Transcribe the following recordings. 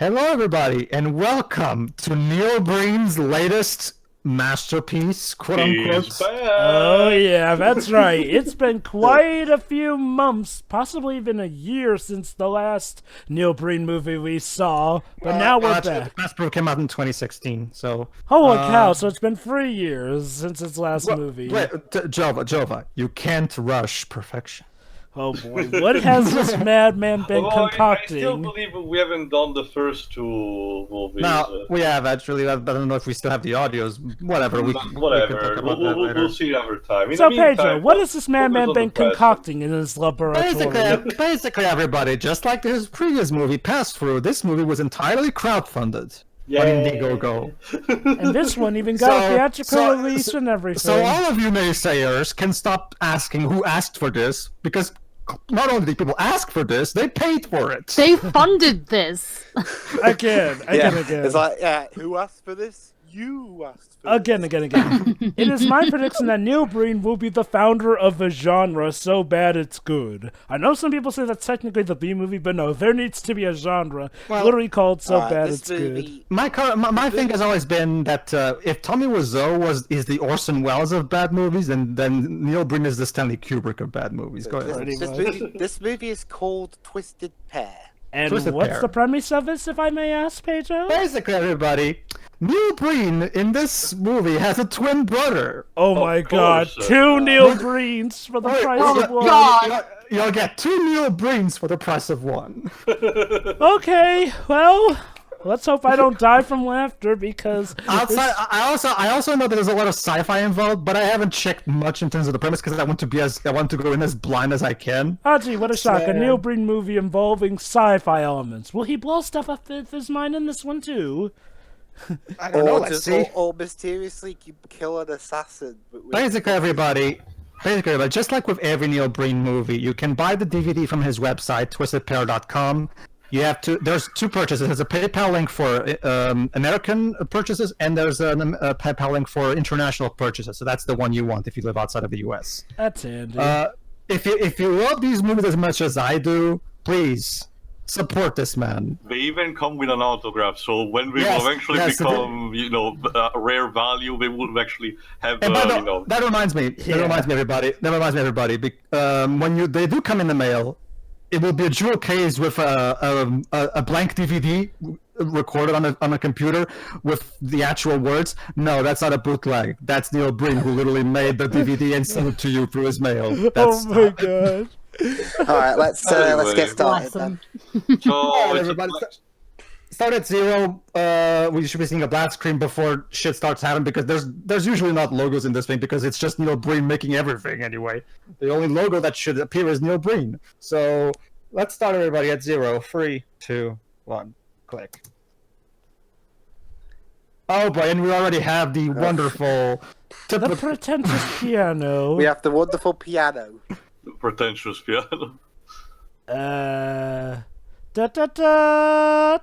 Hello, everybody, and welcome to Neil Breen's latest masterpiece, quote unquote. He's back. Oh yeah, that's right. It's been quite a few months, possibly even a year since the last Neil Breen movie we saw, but now we're back. The last movie came out in 2016, so... Holy cow, so it's been 3 years since its last movie. Wait, Jova, you can't rush perfection. Oh boy, what has this madman been concocting? I still believe we haven't done the first two movies. No, we have actually. I don't know if we still have the audios. Whatever. Whatever. We'll see another time. So, Pedro, what has this madman been concocting in his laboratory? Basically, everybody, just like his previous movie, Pass Through, this movie was entirely crowdfunded. On Indiegogo. And this one even got a theatrical release and everything. So all of you naysayers can stop asking who asked for this, because not only did people ask for this, they paid for it. They funded this. Again. It's like, who asked for this? You asked for Again. It is my prediction that Neil Breen will be the founder of a genre so bad it's good. I know some people say that's technically the B movie, but no, there needs to be a genre literally called so bad it's good. My thing has always been that if Tommy Wiseau is the Orson Welles of bad movies, then Neil Breen is the Stanley Kubrick of bad movies. Go ahead. This movie is called Twisted Pair. And what's the premise of this, if I may ask, Pedro? Basically, everybody, Neil Breen in this movie has a twin brother. Oh my god, two Neil Breens for the price of one. God. You'll get two Neil Breens for the price of one. Okay, well, let's hope I don't die from laughter because... I also know that there's a lot of sci-fi involved, but I haven't checked much in terms of the premise because I want to go in as blind as I can. Oh gee, what a shock. A Neil Breen movie involving sci-fi elements. Will he blow stuff up with his mind in this one too? I don't know, let's see. Or mysteriously kill an assassin. Basically, everybody, just like with every Neil Breen movie, you can buy the DVD from his website, twistedpair.com. There's two purchases. There's a PayPal link for American purchases, and there's a PayPal link for international purchases. So that's the one you want if you live outside of the US. That's handy. If you love these movies as much as I do, please support this man. They even come with an autograph, so when we will eventually become, a rare value, they will actually have, That reminds me. That reminds me, everybody. When they do come in the mail, it will be a jewel case with a blank DVD recorded on a computer with the actual words. No, that's not a bootleg. That's Neil Breen who literally made the DVD and sent it to you through his mail. Oh my god. Alright, let's get started then. So, everybody, start at 0. We should be seeing a black screen before shit starts happening because there's usually not logos in this thing because it's just Neil Breen making everything anyway. The only logo that should appear is Neil Breen. So let's start everybody at 0. 3, 2, 1, click. Oh boy, and we already have the wonderful... The pretentious piano. We have the wonderful piano. Pretentious piano. Da da da da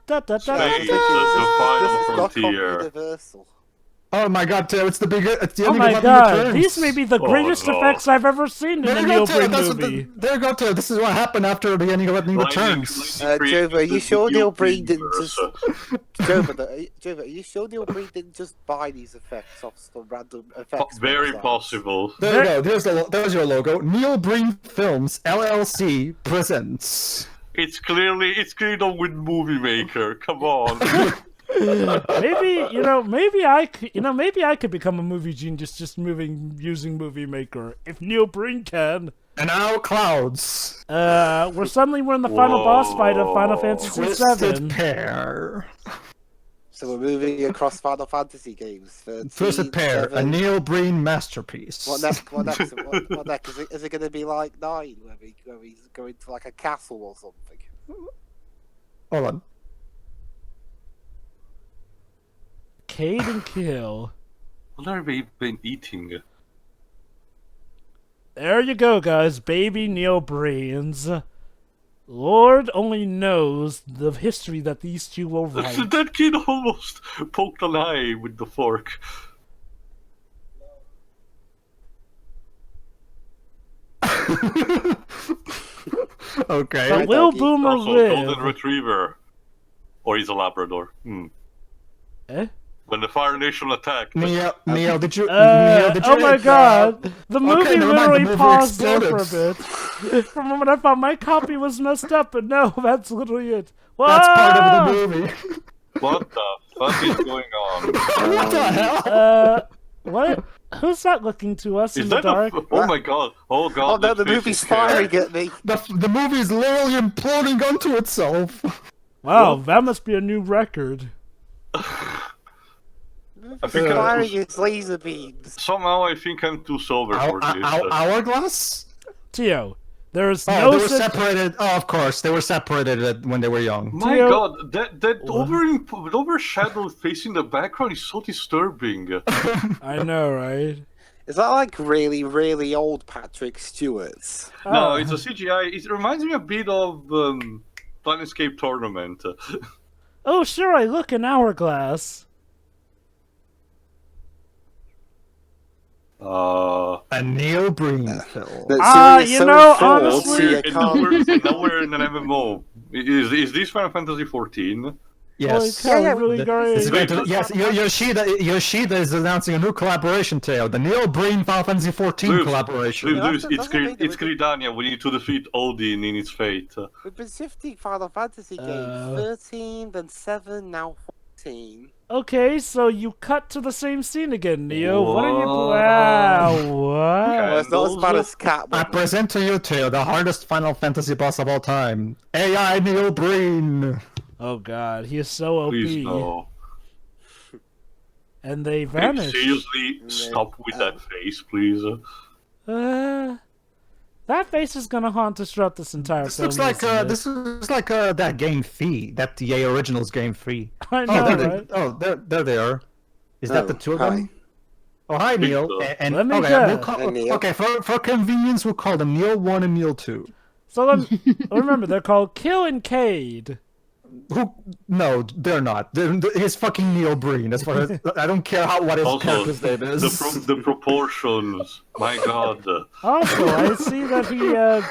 da da da Space is the final frontier. Universal. Oh my god, Theo, it's the Oh ending my of god, Returns. these may be the greatest effects I've ever seen in a Neil Breen movie. There you go, Theo. This is what happened after the ending of Lightning Returns. Jova, are you sure Neil Breen didn't just... Jova, are you sure Neil Breen didn't just buy these effects off some random effects? Very possible. There you go. There's your logo. Neil Breen Films LLC presents. It's clearly done with Movie Maker. Come on. Maybe I could become a movie genius just using Movie Maker if Neil Breen can. And now clouds. We're in the final boss fight of Final Fantasy VII. Twisted Pair. So we're moving across Final Fantasy games. Twisted Pair, a Neil Breen masterpiece. What next? What next? Is it going to be like 9, where we go into like a castle or something? Hold on. Cade and kill. What have we been eating? There you go, guys. Baby Neil Breens. Lord only knows the history that these two will write. That kid almost poked an eye with the fork. Okay. But will Boomer Also, live? Golden Retriever. Or he's a Labrador. Eh? When the Fire Nation attacked. Neil, did you? Oh my god! The movie never mind, the literally movie paused there for a exploded. bit. For a moment I thought my copy was messed up, but no, that's literally it. Whoa! That's part of the movie. What the fuck is going on? What the hell? What? Who's that looking to us in Is the that dark? oh my god. Oh god. Oh no, that the face movie's is scary. firing at me. The movie is literally imploding onto itself. Wow, that must be a new record. I think Firing his laser beams. somehow I think I'm too sober for this. Hourglass? Tio, there is Oh, no they were such... separated. Oh, of course, they were separated when they were young. My Tio- god, that overshadowed face in the background is so disturbing. I know, right? Is that like really, really old Patrick Stewart? No, it's a CGI. It reminds me a bit of Planescape Tournament. Oh, sure, I look an hourglass. A Neil Breen film. You know, honestly- Now we're in an MMO. Is this Final Fantasy 14? Yes. Holy cow, Yeah, really great. It's going to, yes, Yoshida is announcing a new collaboration tale, the Neil Breen Final Fantasy 14 collaboration. Lewis, it's doesn't make it- Gridania. We need to defeat Odin in its fate. We've been shifting Final Fantasy games. 13, then 7, now 14. Okay, so you cut to the same scene again, Neo. What are you... Whoa. Wow, what? Well, it's not as bad as I Catwoman. present to you, Teo, the hardest Final Fantasy boss of all time, AI Neil Breen. Oh god, he is so OP. Please no. And they vanish. Seriously, stop with that face, please. That face is gonna haunt us throughout this entire This film. looks like isn't it? this is like that game Fee, that EA Originals game Fee. I know, right? There they are. Is that the two of them? Oh, hi Neil. so. And Let me okay, guess. Hi, Neil. okay, for convenience, we'll call them Neil 1 and Neil 2. So remember, they're called Kill and Cade. Who? No, they're not. He's fucking Neil Breen. As far as I don't care what his Also, character's name is. the proportions. My god. Also, I see that he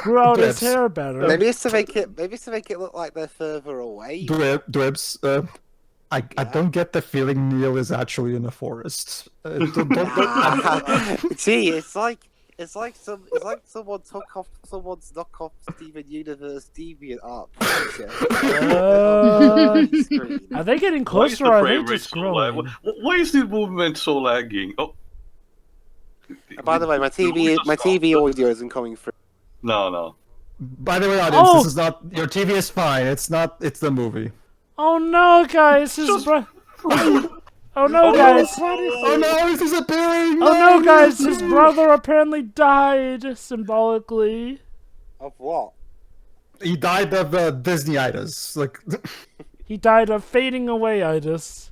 grew out his Dips. hair better. Maybe it's to make it look like they're further away. Dwibs. I don't get the feeling Neil is actually in a forest. Gee, it's like someone took off someone's knockoff Steven Universe deviant art picture. Screen. Are they getting Why is closer the or are they frame rate just so lag? growing? Why is the movement so lagging? Oh. By the way, my TV audio isn't coming through. No. By the way, audience, Oh! this is not your TV is fine. It's not. It's the movie. Oh no, guys! His Oh no, guys! Oh no, he's disappearing! Oh no, guys! His brother apparently died symbolically. Of what? He died of Disney-itis. Like, He died of fading away-itis.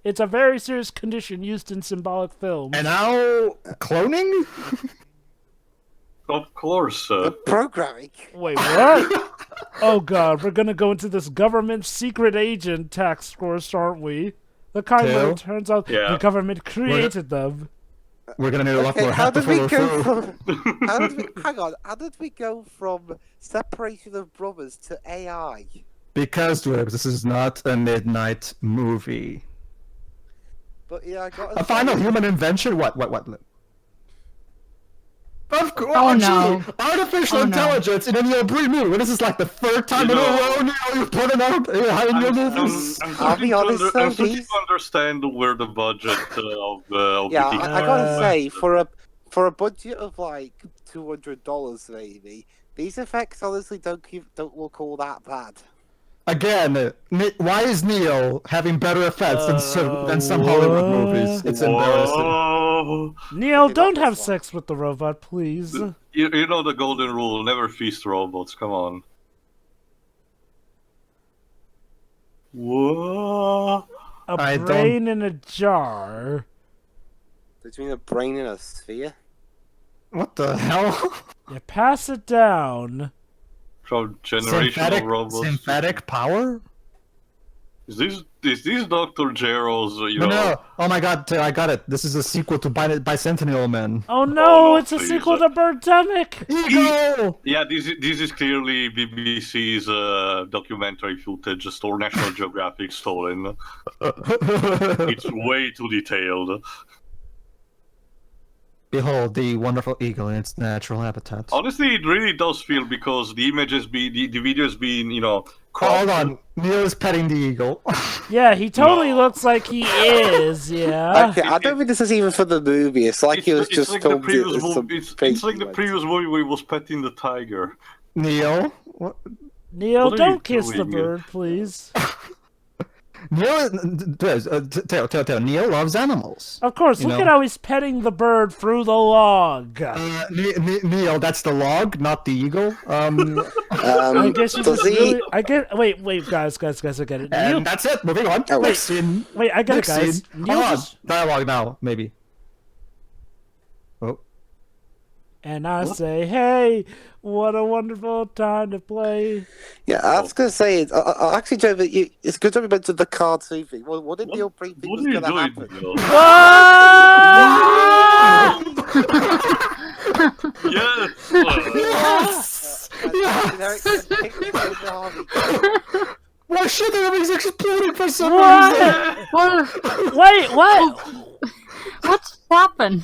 It's a very serious condition used in symbolic films. and now cloning? Of course. Programming. Wait, what? Oh god, we're gonna go into this government secret agent task force, aren't we? The kind where it turns out Yeah. the government created them. We're gonna need a lot Okay, more how help did we before we're go through. from? How did we go from separation of brothers to AI? Because, Dwibs, this is not a midnight movie. But yeah, I got A final human invention? What? Of course, Oh, no. Artificial Oh, no. intelligence in a Neil Breen movie. This is like the third time in a row, Neil, you're putting out in your movies. I'll be honest, though, I'm starting these- to understand where the budget of Yeah, the I gotta say, for a budget of like $200 maybe, these effects honestly don't look all that bad. Again, why is Neil having better effects than some Hollywood movies? It's embarrassing. Whoa. Neil, Okay, don't not have this one. sex with the robot, please. You know the golden rule: never feast robots. Come on. Whoa. A brain in a jar. Between a brain and a sphere. What the hell? You pass it down. From generational robots. Synthetic power? Is this Dr. Gerald's, No. Oh my god, I got it. This is a sequel to Bicentennial Man. Oh no, it's a please. sequel to Birdemic! Eagle! Yeah, this is clearly BBC's documentary footage, or National Geographic stolen. It's way too detailed. Behold the wonderful eagle in its natural habitat. Honestly, it really does feel, because the images the videos being, Hold on, Neil is petting the eagle. Yeah, he totally looks like he is, yeah. Okay, I don't think this is even for the movie. It's like he was just like the filmed it previous as some movie. It's fake like the event. previous movie where he was petting the tiger. Neil? What? Neil, What are don't you kiss the doing? bird, please. Neil, Teo, Neil loves animals. Of course, You look know. at how he's petting the bird through the log. Neil, that's the log, not the eagle. I guess you does just he? really... Wait, guys, I get it. Neil... And that's it. Moving on. Oh, Next scene. Wait, I get it, Next guys. scene. Neil Hold on. just... Dialogue now, maybe. Oh. And I say, hey, what a wonderful time to play. Yeah, I was going to say, actually, Joe, it's good that we mentioned the cartoon thing. What did Neil Breen think What was are you going to doing, happen? Neil? Yes! Yes! Why should everything's exploding for some What? reason? Wait, what? What happened?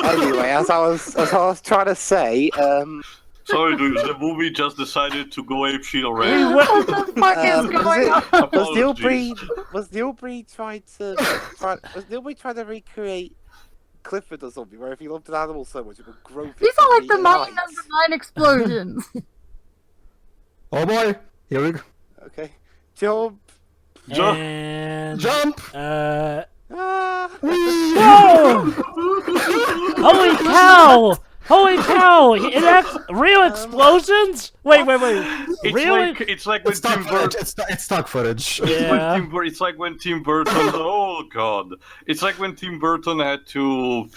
Anyway, as I was trying to say, Sorry, dude, the movie just decided to go apeshit already. What the fuck is going on? was Neil Breen trying to recreate Clifford or something, where if he loved an animal so much it would grow? These are like the 50 mine height? number 9 explosions. Oh boy. Here we go. Okay, jump. And... Jump! Ah. Whoa! Holy cow! Holy cow! Real explosions? Wait. It's like when It's stock Tim footage. Burton. It's stock footage. Yeah. It's like when Tim Burton. Oh god! It's like when Tim Burton had to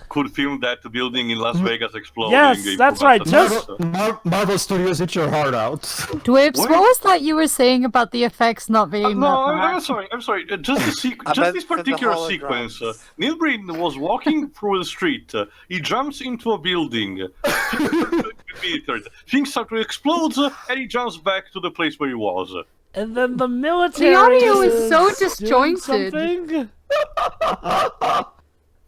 could film that building in Las Vegas exploding. Yes, He that's forgot right, the just- stuff. Marvel Studios, hit your heart out. Dwibs, what was that you were saying about the effects not being No, that I'm sorry. Just meant this for the particular holograms. sequence. Neil Breen was walking through the street. He jumps into a building. Things start to explode, and he jumps back to the place where he was. And then the military The audio is so doing disjointed. something?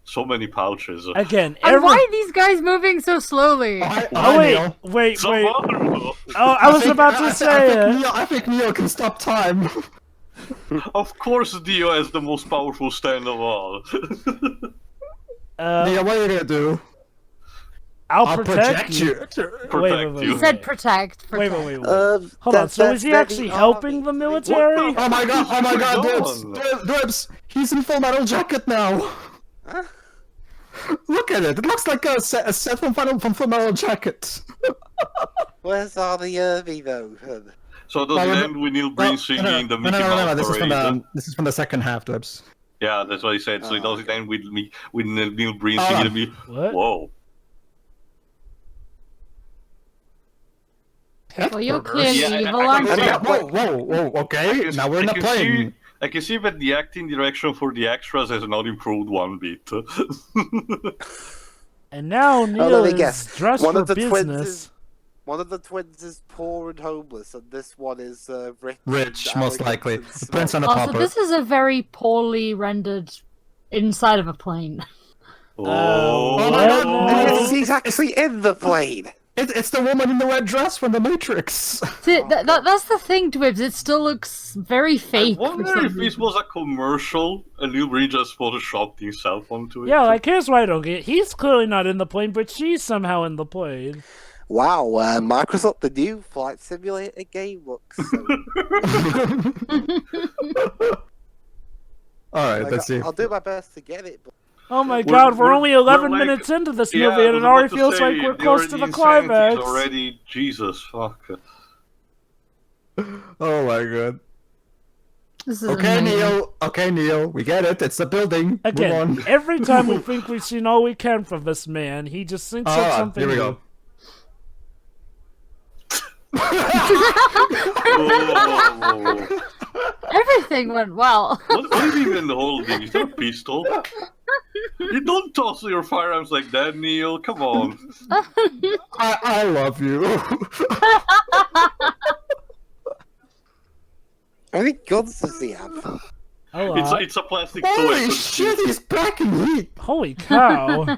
So many pouches. Again, And why are these guys moving so slowly? Oh, wait. So vulnerable. Oh, I was about to say it. I think Neo can stop time. Of course, Dio has the most powerful stand of all. Neo, what are you gonna do? I'll protect you. Protect you. He said protect. Wait. protect. Hold on, so is he actually helping the military? Oh my god, Going Dibs, he's in Full Metal Jacket now. Look at it, it looks like a set from Full Metal Jacket. Where's all the Irvy though? So does it end with Neil Breen singing the Mickey Mouse Parade? This is from the second half, Dibs. Yeah, that's what he said. So does it end with Neil Breen singing the What? Whoa. Well, you're clearly Yeah, evil, I aren't can you? see- Whoa, okay, now we're in a plane. I can see that the acting direction for the extras has not improved one bit. And now Neil let me is guess. dressed One for of the twins business. is one of the twins is poor and homeless, and this one is rich. Rich, and most arrogant likely. and The Prince smart. and the Also, Pauper. this is a very poorly rendered inside of a plane. Oh my god, no. He's actually in the plane. It's the woman in the red dress from The Matrix. See, that's the thing, Dwibs. It still looks very I fake. for wonder some if this reason. was a commercial and Neil Breen just photoshopped himself onto it. Yeah, like here's what I don't get. He's clearly not in the plane, but she's somehow in the plane. Wow, Microsoft, the new flight simulator game looks. Alright, let's see. I'll do my best to get it, but Oh my god, we're only 11 like- minutes into this Yeah, movie, I and was it already about to feels say, like we're they're close to already the in 70s climax. Already, Jesus, fuck. Oh my god. This is Okay, amazing. Neil, we get it. It's the building. Move Again, on. every time we think we've seen all we can from this man, he just thinks of something Here we new. go. Oh. Everything went well. What are you even holding? Is that a pistol? You don't toss your firearms like that, Neil. Come on. I love you. How many guns does he have? It's a plastic toy. Holy shit, he's packing heat. Holy cow.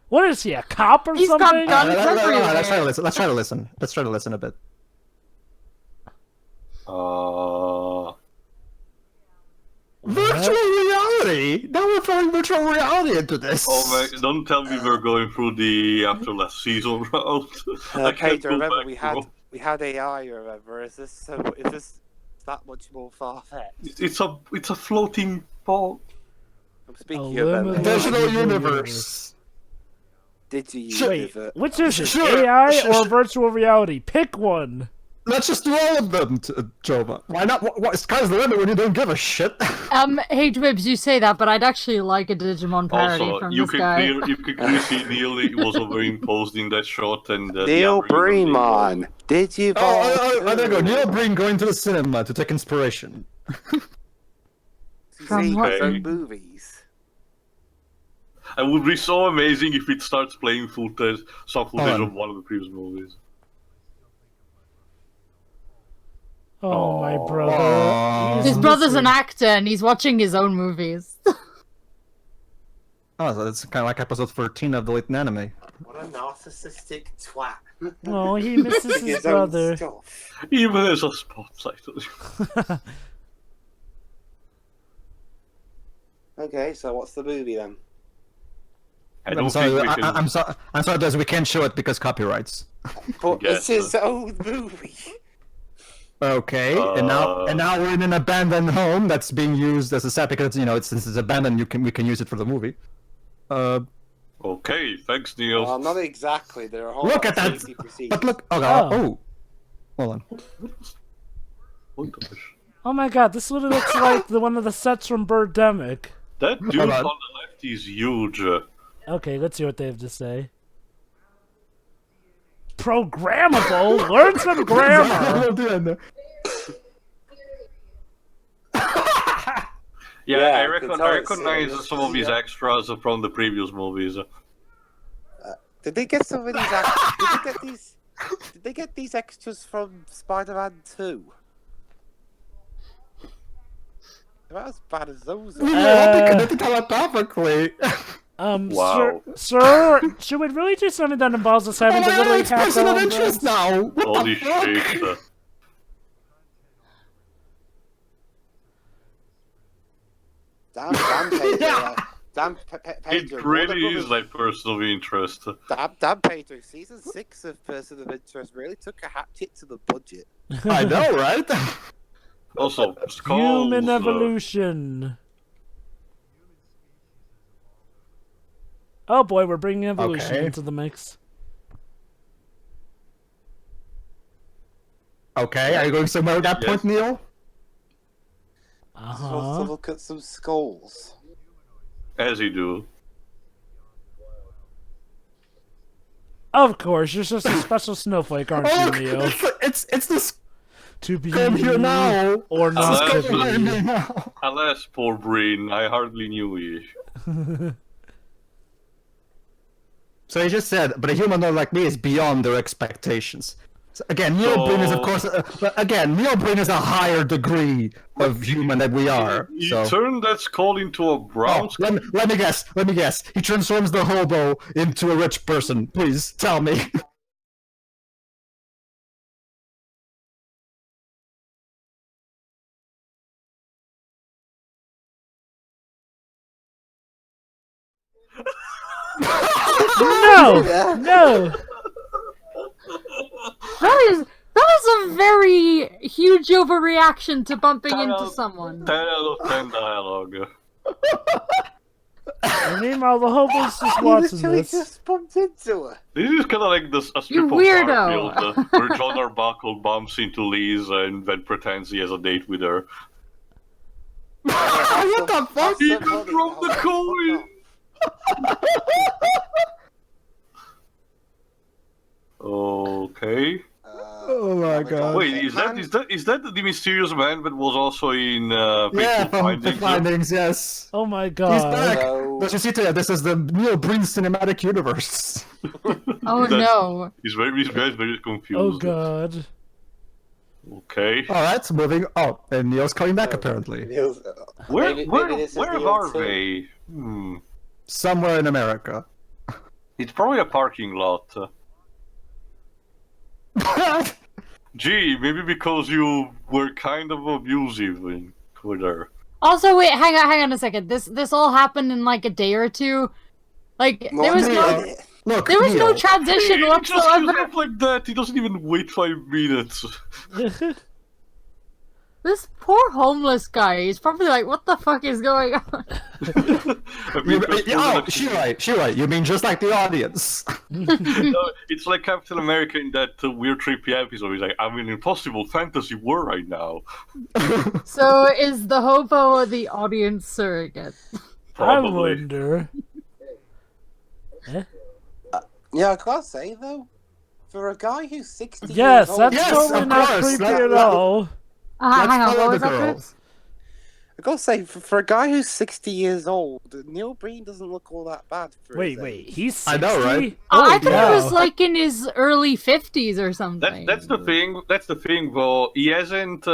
What is he, a cop or He's got something? guns everywhere. Let's try to listen. Let's try to listen. Let's try to listen a bit. Virtual reality. Now we're throwing virtual reality into this. Oh man! Don't tell me we're going through the after last season round. I can't Kate, go remember back, we bro. had AI. Remember? Is this that much more far fetched? It's a floating ball. I'm speaking A of limited- Digital universe. Did you use Wait, it? which is it? Sure, AI sure, or sure. virtual reality? Pick one. Let's just do all of them, Jova. Why not? Sky's the limit when you don't give a shit. Hey Dwibs, you say that, but I'd actually like a Digimon parody Also, from you this can guy. you can clearly see Neil was overimposed in that shot, and Neil Breen, did you? There you go. Neil Breen going to the cinema to take inspiration. From See what? his own movies. It would be so amazing if it starts playing some footage on. of one of the previous movies. Oh, my Aw. brother. Aw. He's His brother's missing. an actor and he's watching his own movies. Oh, so it's kind of like episode 13 of the latest anime. What a narcissistic twat. Oh, he misses his brother. Stuff. Even as a spotlight. Okay, so what's the movie then? I I'm don't sorry, think we can. I'm sorry, Des, we can't show it because copyrights. But Yes. it's his own movie. Okay, and now we're in an abandoned home that's being used as a set because since it's abandoned, we can use it for the movie. Okay, thanks, Neil. Well, not exactly. There are a whole Look lot at of that! safety procedures. But look, hold on. What the sh- Oh my god, this literally looks like one of the sets from Birdemic. That dude Hold on on. the left is huge. Okay, let's see what they have to say. Programmable? Learn some grammar! Yeah, Yeah, I I can tell it's recognize serious. some of these extras from the previous movies. Did they get some of these? Did they get these extras from Spider-Man 2? They're not as bad as those. We Are. all be connected telepathically. Wow. Sir, should we really do something that involves us having to literally It's hack person our of own interest brains? now. What Holy the fuck? shit. Damn, Pedro. Damn, Pedro. It really Warner is like person of interest. Damn, Pedro. Season 6 of Person of Interest really took a hatchet to the budget. I know, right? Also, skulls. Human evolution. Oh boy, we're bringing evolution Okay. into the mix. Okay, are you going somewhere with that Yes. point, Neil? Just wants to look at some skulls. As you do. Of course, you're just a special snowflake, aren't Oh, you, look, Neil? it's this To be come here now. or not Let's to go Come be. here now. Alas, poor Breen, I hardly knew you. So he just said, but a humanoid like me is beyond their expectations. So again, Neil Breen is of course. Neil Breen is a higher degree of human than we are. You So. turned that skull into a brown Oh, skull. let me guess. He transforms the hobo into a rich person. Please tell me. No! No! That was a very huge overreaction to bumping into Hello. someone. 10 out of 10 dialogue. And meanwhile, the hobo's just He watching literally this. just bumped into her. This is kind of like this, a strip You of weirdo. Garfield, where John Arbuckle bumps into Liz and then pretends he has a date with her. What the fuck? He can drop the coin! Okay. Oh my god. Wait, is that the mysterious man that was also in Yeah, Fateful from the Findings? findings, yes. Oh my He's god. back. So- Don't you see today? This is the Neil Breen cinematic universe. Oh no. He's very confused. Oh god. Okay. Alright, moving. Oh, and Neil's coming back apparently. Where maybe this is where the are old two. they? Somewhere in America. It's probably a parking lot. Gee, maybe because you were kind of abusive in Twitter. Also, wait, hang on a second. This all happened in like a day or two. Like there was no Look, there was no Neil, transition He just use whatsoever. stuff like that. He doesn't even wait 5 minutes. This poor homeless guy. He's probably like, what the fuck is going on? I mean, She right. You mean just like the audience? it's like Captain America in that weird trippy episode. He's like, I'm in an impossible fantasy world right now. So is the hobo the audience surrogate? I Probably. wonder. Yeah, I gotta say though, for a guy who's 60 Yes, years old, that's Yes, totally of not course. creepy Let- at let- all. Let's Hang on, follow what was the that? girl. Chris? I gotta say, for a guy who's 60 years old, Neil Breen doesn't look all that bad. For his Wait, age. he's 60? I know, right? I thought wow. he was like in his early 50s or something. That's the thing. That's the thing, though. He hasn't.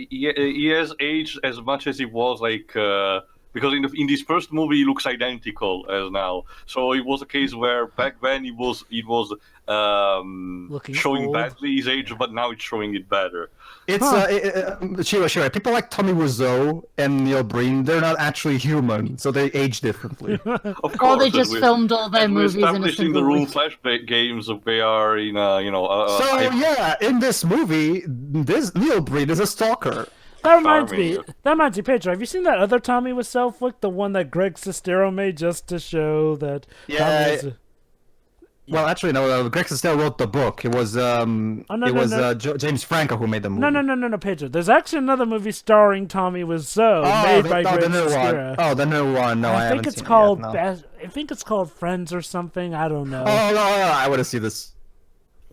He has aged as much as he was like. Because in this first movie he looks identical as now. So it was a case where back then he was Looking showing old. badly his age, but now it's showing it better. It's Shira. People like Tommy Wiseau and Neil Breen, they're not actually human, so they age differently. Of course, Or they as just we- filmed all their as we movies in a established in the single room week. flashback games, they are in So yeah, in this movie, this Neil Breen is a stalker. That reminds me. Charming. That reminds me, Pedro. Have you seen that other Tommy Wiseau flick? The one that Greg Sestero made just to show that Yeah, Tommy was... Well, actually, no. Greg Sestero wrote the book. It was no, no. James Franco who made the movie. No, Pedro. There's actually another movie starring Tommy Wiseau made by Greg the new Sestero. one. Oh, the new one. No, I I haven't think it's seen called. It yet, no. I think it's called Friends or something. I don't know. Oh no, I want to see this.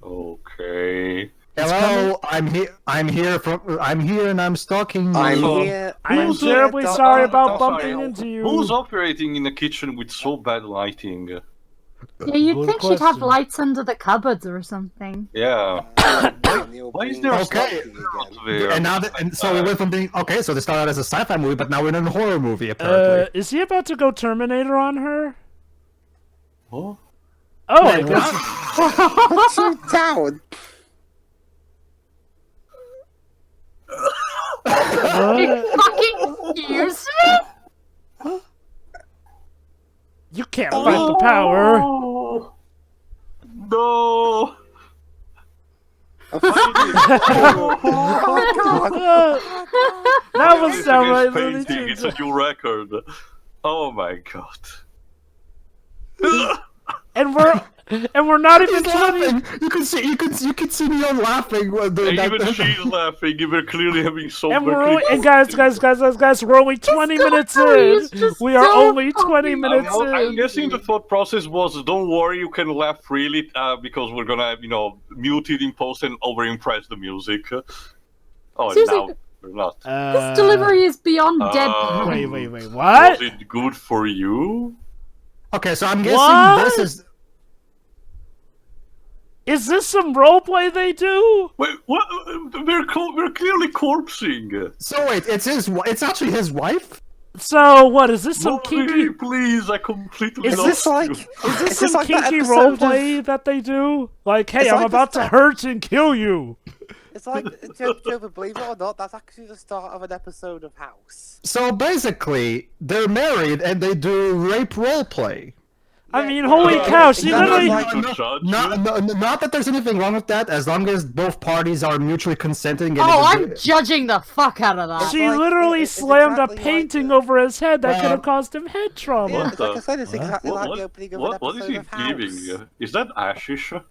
Okay. Hello, I'm here, and I'm stalking you. I'm So- here. I am Who's, terribly Doc- sorry about Doc- bumping sorry. into you. Who's operating in the kitchen with so bad lighting? Yeah, you'd Good think she'd have question. lights under the cupboards or something. Yeah. Neil Why is Breen there a Okay. stalking again. There. And now, so we went from being okay. So they started as a sci-fi movie, but now we're in a horror movie. Apparently, Is he about to go Terminator on her? Huh? Oh, I Wait, guess. Put you down. You fucking excuse me? You can't fight the power. Oh, no. That was sound right. It's Looney painting. It's Tunes. a new record. Oh my god. And we're not even he's 20. laughing. You can see Neil laughing. When And even she's laughing. We're clearly having so And much. we're only, and guys, we're only 20 minutes story in. is just We are so only 20 minutes I'm in. guessing the thought process was, don't worry, you can laugh freely because we're gonna, mute it in post and over-impress the music. Oh, Seriously, now we're not. This delivery is beyond dead. Uh, Wait, what? Was it good for you? Okay, so I'm guessing What? this is. Is this some roleplay they do? Wait, what? We're clearly corpsing. So wait, it's actually his wife. So what? Is this some Mommy, kinky? please, I completely Is lost this like- you. Is this Is this some like that kinky episode roleplay that they do? Like, hey, It's I'm like about the to hurt and kill you. It's like, Joe, believe it or not, that's actually the start of an episode of House. So basically, they're married and they do rape roleplay. I mean, holy cow! She That was literally. like- To judge Not that there's anything wrong with that, as long as both parties are mutually consenting. And Oh, it I'm is- judging the fuck out of that. She like- literally it's slammed exactly a like painting the- over his head that could have Uh, caused him head trauma. Yeah, What like I the- said, it's exactly like the What, opening of an what, episode what is he of House. giving? Is that ashish?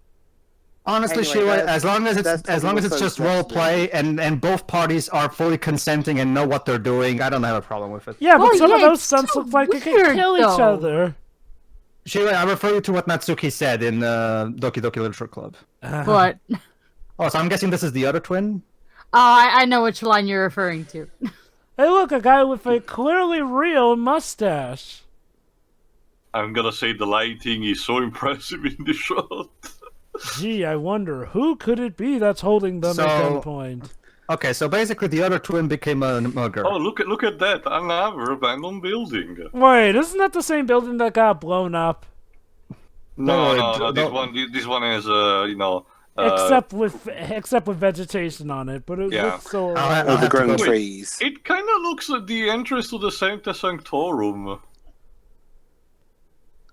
Honestly, Anyway, Sheila, that's- as long as that's it's just Tommy role Wiseau's play and both parties are fully consenting and know what they're doing, I don't have a problem with it. Yeah, but Oh, some of yeah, those it's stunts so look like they could weird, kill each though. other. Sheila, I refer you to what Natsuki said in Doki Doki Literature Club. What? Oh, so I'm guessing this is the other twin? I know which line you're referring to. Hey, look, a guy with a clearly real mustache. I'm gonna say the lighting is so impressive in the shot. Gee, I wonder, who could it be that's holding them at gunpoint? Okay, so basically the other twin became a mugger. Oh, look at that! Another abandoned building. Wait, isn't that the same building that got blown up? No. This one is Except with vegetation on it, but it looks so. Overgrown trees. It kind of looks like the entrance to the Sancta Sanctorum.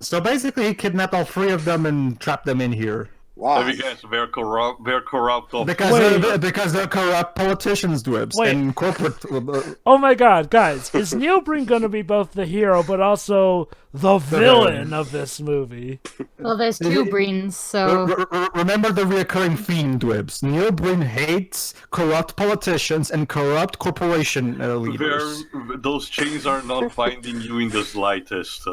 So basically, he kidnapped all 3 of them and trapped them in here. Why? Let me guess, they're corrupt. Because they're corrupt politicians, Dwibs, and corporate. Oh my God, guys! Is Neil Breen gonna be both the hero but also the villain of this movie? Well, there's 2 Breens, so... Remember the reoccurring theme, Dwibs. Neil Breen hates corrupt politicians and corrupt corporation leaders. Those chains are not binding you in the slightest.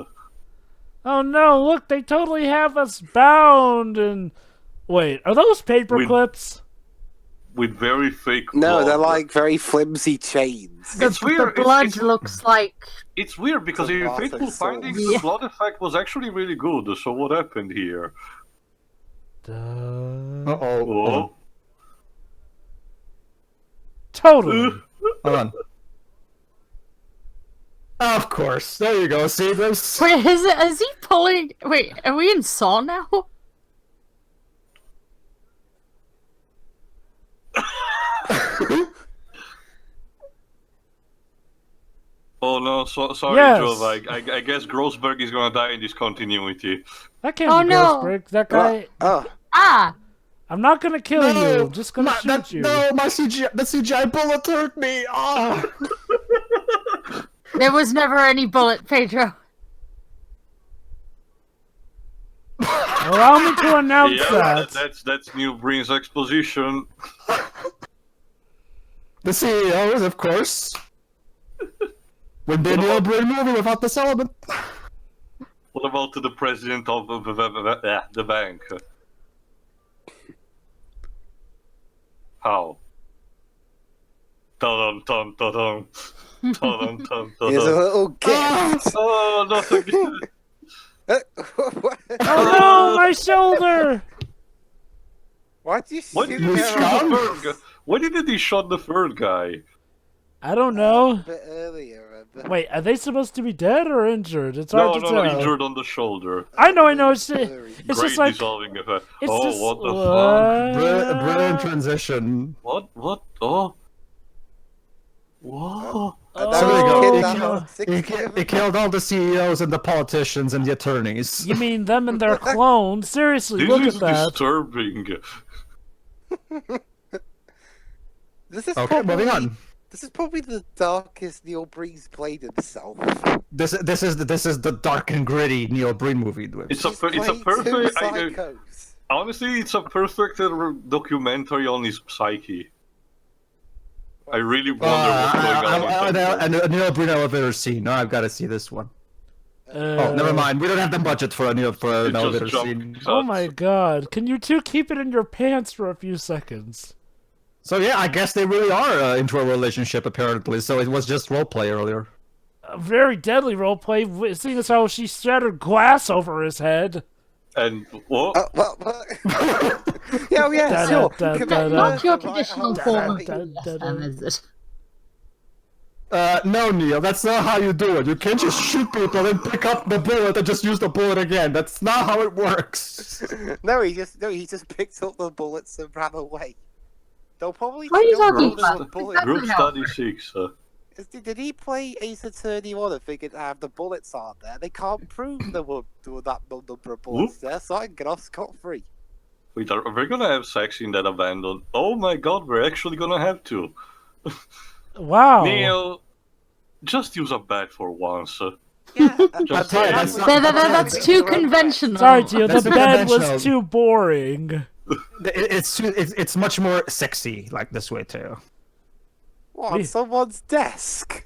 Oh no! Look, they totally have us bound. And wait, are those paper clips? With very fake No, blood. they're like very flimsy chains. It's weird. The blood looks like... It's weird because in Fateful Findings, the blood effect was actually really good. So what happened here? Uh-oh. Totally. Hold on. Of course. There you go. See this? Wait, is he pulling... Wait, are we in Saw now? Oh no, sorry, Yes. Joe. I guess Grossberg is gonna die in this continuity. That can't be Grossberg. That guy. Ah! I'm not gonna kill you. I'm just gonna shoot you. No, the CGI bullet hurt me. Oh. There was never any bullet, Pedro. Allow me to announce that. That's Neil Breen's exposition. The CEOs, of course. Would be a Neil Breen movie without this element. What about the president of the bank? How? Dun dun dun dun. Dun dun dun Here's a dun. little gift. Oh, not again. Oh no, my shoulder! Why did you Why shoot did he me shot the third guy? Why didn't he shot the third guy? I don't know. a bit earlier? Wait, are they supposed to be dead or injured? It's hard to tell. No, injured on the shoulder. I know. It's Great just like dissolving effect. it's Oh, just, what the fuck? Brilliant transition. What? Oh. Whoa. There we go. He He killed all the CEOs and the politicians and the attorneys. You mean them and their clones? Seriously, This look is at that. disturbing. This is Okay, moving on. This is probably the darkest Neil Breen's played himself. This is the dark and gritty Neil Breen movie. It's a perfect. Honestly, it's a perfect documentary on his psyche. I really wonder what's going on. And a Neil Breen elevator scene. No, I've got to see this one. Oh, never mind. We don't have the budget for an elevator scene. Oh my god. Can you two keep it in your pants for a few seconds? So yeah, I guess they really are into a relationship apparently. So it was just roleplay earlier. A very deadly roleplay, seeing as how she shattered glass over his head. And what? Yeah, sure. Not your traditional form of BDSM, is it? No, Neil, that's not how you do it. You can't just shoot people and pick up the bullet and just use the bullet again. That's not how it works. No, he just picked up the bullets and ran away. They'll probably What are you talking kill about? the bullet. Group study 6. Did he play Ace Attorney 1 and figured the bullets aren't there? They can't prove there were that number of bullets there, so I can get off scot-free. Wait, are we gonna have sex in that abandoned? Oh my god, we're actually gonna have to. Wow. Neil, just use a bat for once. Yeah, Just That's too conventional. Sorry, Tio, the That's too bed was conventional. too boring. It's much more sexy like this way too. What, on someone's desk?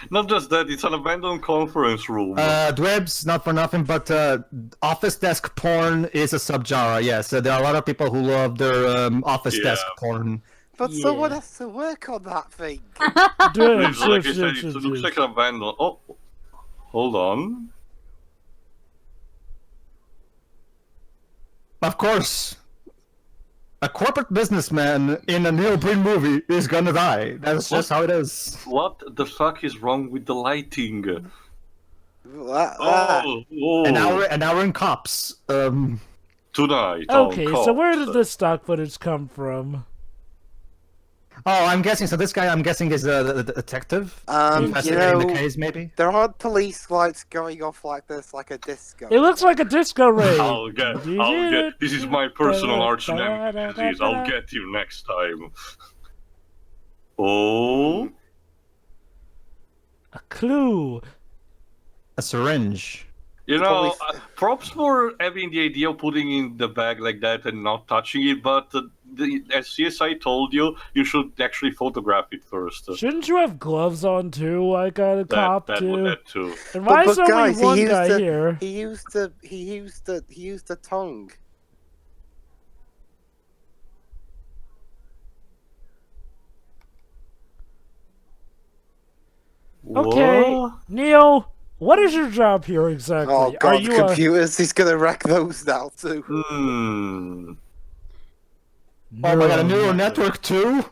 Not just that, it's an abandoned conference room. Dwebs, not for nothing, but office desk porn is a subgenre. Yes, there are a lot of people who love their office desk porn. But someone has to work on that thing. Like I said, it looks like an abandoned. Oh, hold on. Of course, a corporate businessman in a Neil Breen movie is gonna die. That's just how it is. What the fuck is wrong with the lighting? Oh. An hour in cops. Tonight. Okay, so where did this stock footage come from? Oh, I'm guessing. So this guy, I'm guessing, is the detective. You know, the case, maybe. There aren't police lights going off like this, like a disco. It looks like a disco raid. I'll get. This is my personal arch nemesis. I'll get you next time. Oh. A clue. A syringe. You know, props for having the idea of putting in the bag like that and not touching it, but as CSI told you, you should actually photograph it first. Shouldn't you have gloves on too, like a cop too? That too. And why is only guys, one guy here? He used the tongue. Okay, Whoa. Neil, what is your job here exactly? Oh god, Are you computers! He's gonna wreck those now too. Hmm. Oh my god, a neural network too?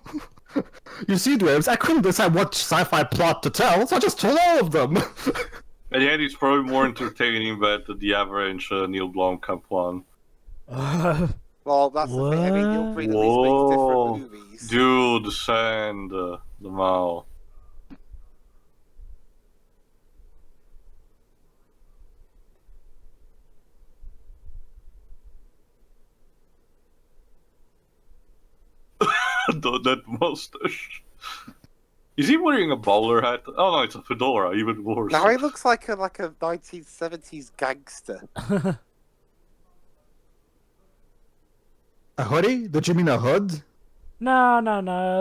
You see, Dwebs, I couldn't decide what sci-fi plot to tell, so I just told all of them. And yet it's probably more entertaining than the average Neil Blomkamp one. Well, that's the thing. I mean, Neil Breen at least makes different movies. Dude, the sand, the mouth. That mustache. Is he wearing a bowler hat? Oh no, it's a fedora, even worse. Now he looks like a 1970s gangster. A hoodie? Did you mean a hood? No.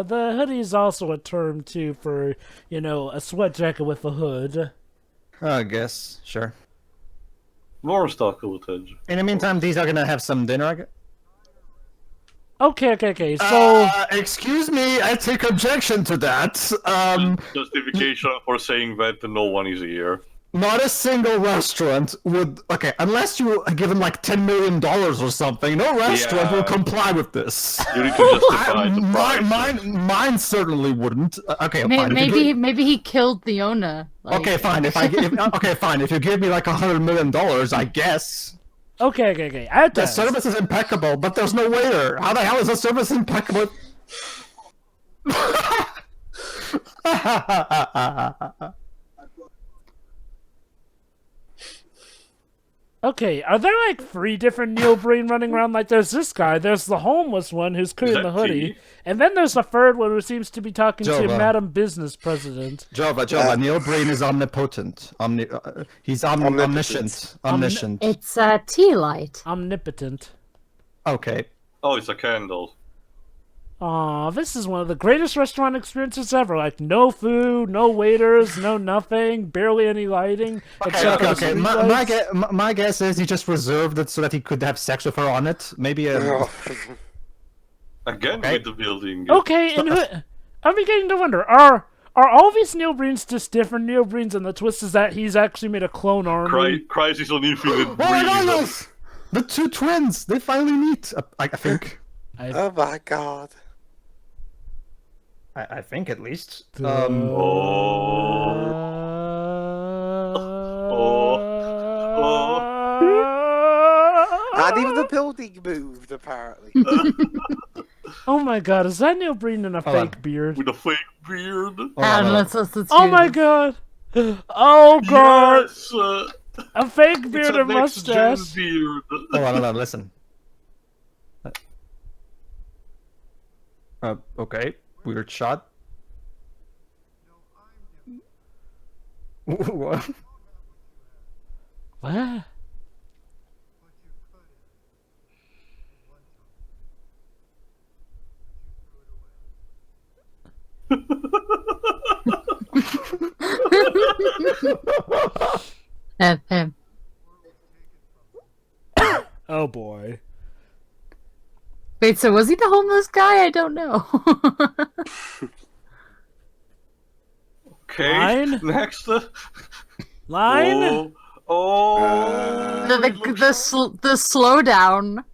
The hoodie is also a term too for, a sweat jacket with a hood. I guess, sure. More stock footage. In the meantime, these are gonna have some dinner, I guess. Okay. So, excuse me, I take objection to that. Justification for saying that no one is here. Not a single restaurant would. Okay, unless you are given like $10 million or something, no restaurant will comply with this. You need to justify the price. Mine certainly wouldn't. Okay, fine. Maybe he killed the owner. Like... Okay, fine. Okay, fine. If you give me like $100 million, I guess. Okay. The service is impeccable, but there's no waiter. How the hell is the service impeccable? Okay, are there like 3 different Neil Breen running around? Like, there's this guy, there's the homeless one who's carrying the hoodie, and then there's the third one who seems to be talking to Madam Business President. Jova, Neil Breen is omnipotent. He's omniscient. Omniscient. It's a tea light. Omnipotent. Okay. Oh, it's a candle. Aw, this is one of the greatest restaurant experiences ever. Like, no food, no waiters, no nothing, barely any lighting. Okay. My guess is he just reserved it so that he could have sex with her on it. Maybe Again with the building. Okay, and I'm beginning to wonder, are all these Neil Breens just different Neil Breens, and the twist is that he's actually made a clone army? Crisis on Infinite Breeze. The 2 twins, they finally meet, I think. Oh my god. I think at least. Not even the building moved, apparently. Oh my god, is that Neil Breen in a fake beard? With a fake beard? Oh my god! Oh god! Yes, a fake beard and mustache! Beard. Hold on, listen. Okay. Weird shot. What? What? Him. Oh boy. Wait, so was he the homeless guy? I don't know. Okay, Line? next. Line? Oh. The slowdown.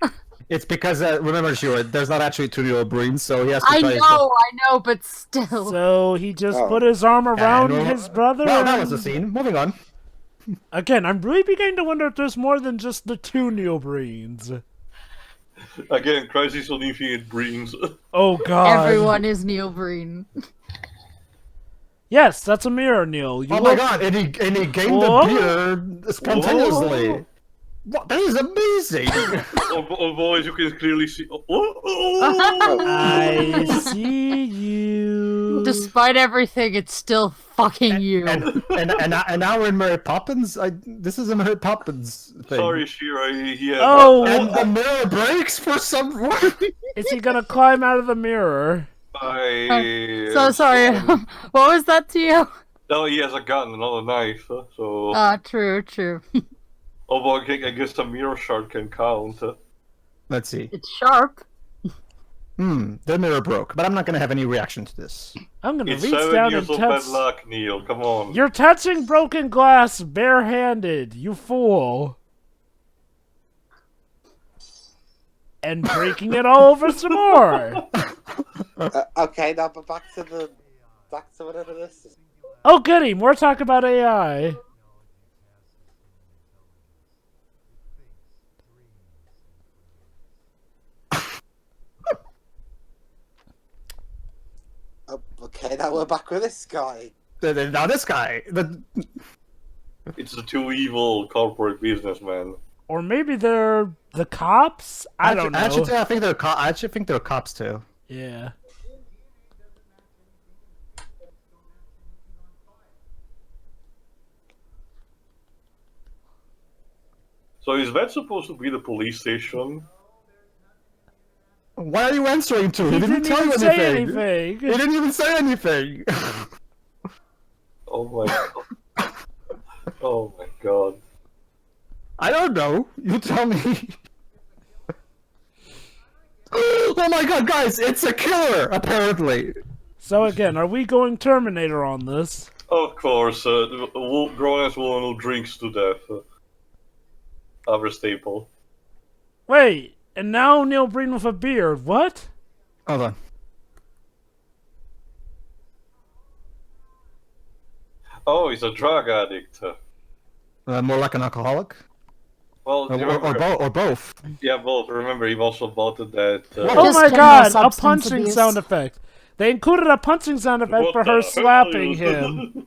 It's because remember, sure, there's not actually two Neo Breens, so he has to I try. know, but still. So he just Oh. put his arm around And- his brother. Well, that was the and- scene. Moving on. Again, I'm really beginning to wonder if there's more than just the two Neobrains. Again, Crisis on Infinite Breens. Oh god. Everyone is Neil Breen. Yes, that's a mirror, Neil. You Oh my look- god! And he gained Whoa. the beer spontaneously. Whoa. What? That is amazing. Oh, boys, you can clearly see. Oh. I see you. Despite everything, it's still fucking you. and now we're in Mary Poppins. This is a Mary Poppins thing. Sorry, Shira. Yeah. Oh. And the mirror breaks for some reason. Is he gonna climb out of the mirror? So sorry. What was that to you? Oh, he has a gun, not a knife. So. True. Oh, well, I guess a mirror shard can count. Let's see. It's sharp. The mirror broke, but I'm not gonna have any reaction to this. I'm gonna It's reach 7 down years and of bad touch. luck, Neil. Come on. You're touching broken glass barehanded, you fool. And breaking it all over some more. Okay, now but back to whatever this is. Oh goody, more talk about AI. Okay, now we're back with this guy. Now this guy. It's the two evil corporate businessmen. Or maybe they're the cops? I don't know. Actually, I actually think they're cops too. Yeah. So is that supposed to be the police station? Why are you answering to? He He didn't tell you even say anything. anything. He didn't even say anything. Oh my god. Oh my god. I don't know. You tell me. Oh my god, guys! It's a killer, apparently. So again, are we going Terminator on this? Of course, the grown-ass woman who drinks to death. Other staple. Wait, and now Neil Breen with a beard. What? Hold on. Oh, he's a drug addict. More like an alcoholic? Well, Or, or both. yeah, both. Remember, he also bought that. Oh Just my criminal god, a substance punching abuse. sound effect. They included a punching sound effect What for the her hell? slapping him.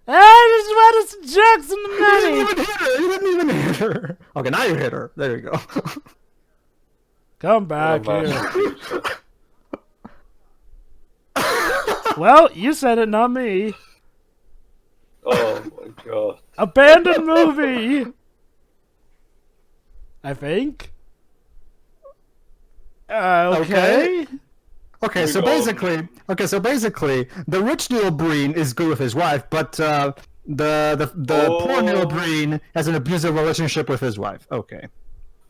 I just wanted some drugs and the You money. didn't even hit her! You didn't even hit her! Okay, now you hit her. There you go. Come back Oh, here. man. Well, you said it, not me. Oh my god. Abandoned movie. I think. Okay. Okay, so Moving basically, the rich Neil Breen is good with his wife, but the poor Neil Breen has an abusive relationship with his wife. Okay.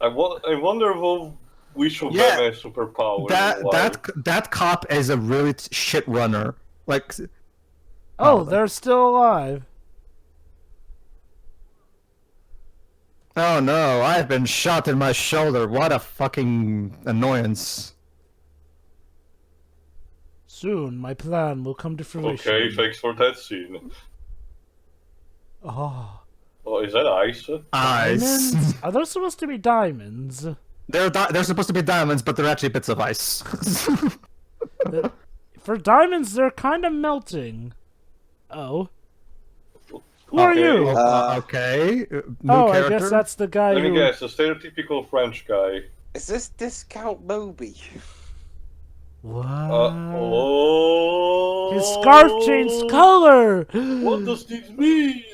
I wonder which of Yeah. them has superpowers. and why. That cop is a really shit runner. Like, Oh, they're still alive. oh no, I've been shot in my shoulder. What a fucking annoyance. Soon, my plan will come to fruition. Okay, thanks for that scene. Oh. Oh, is that ice? Ice. Diamonds? Are those supposed to be diamonds? They're supposed to be diamonds, but they're actually bits of ice. For diamonds, they're kind of melting. Oh. Who are you? Okay. New Oh, character. I guess that's the guy Let me who... guess, a stereotypical French guy. Is this Discount Moby? What? Oh. His scarf changed color! What does this mean?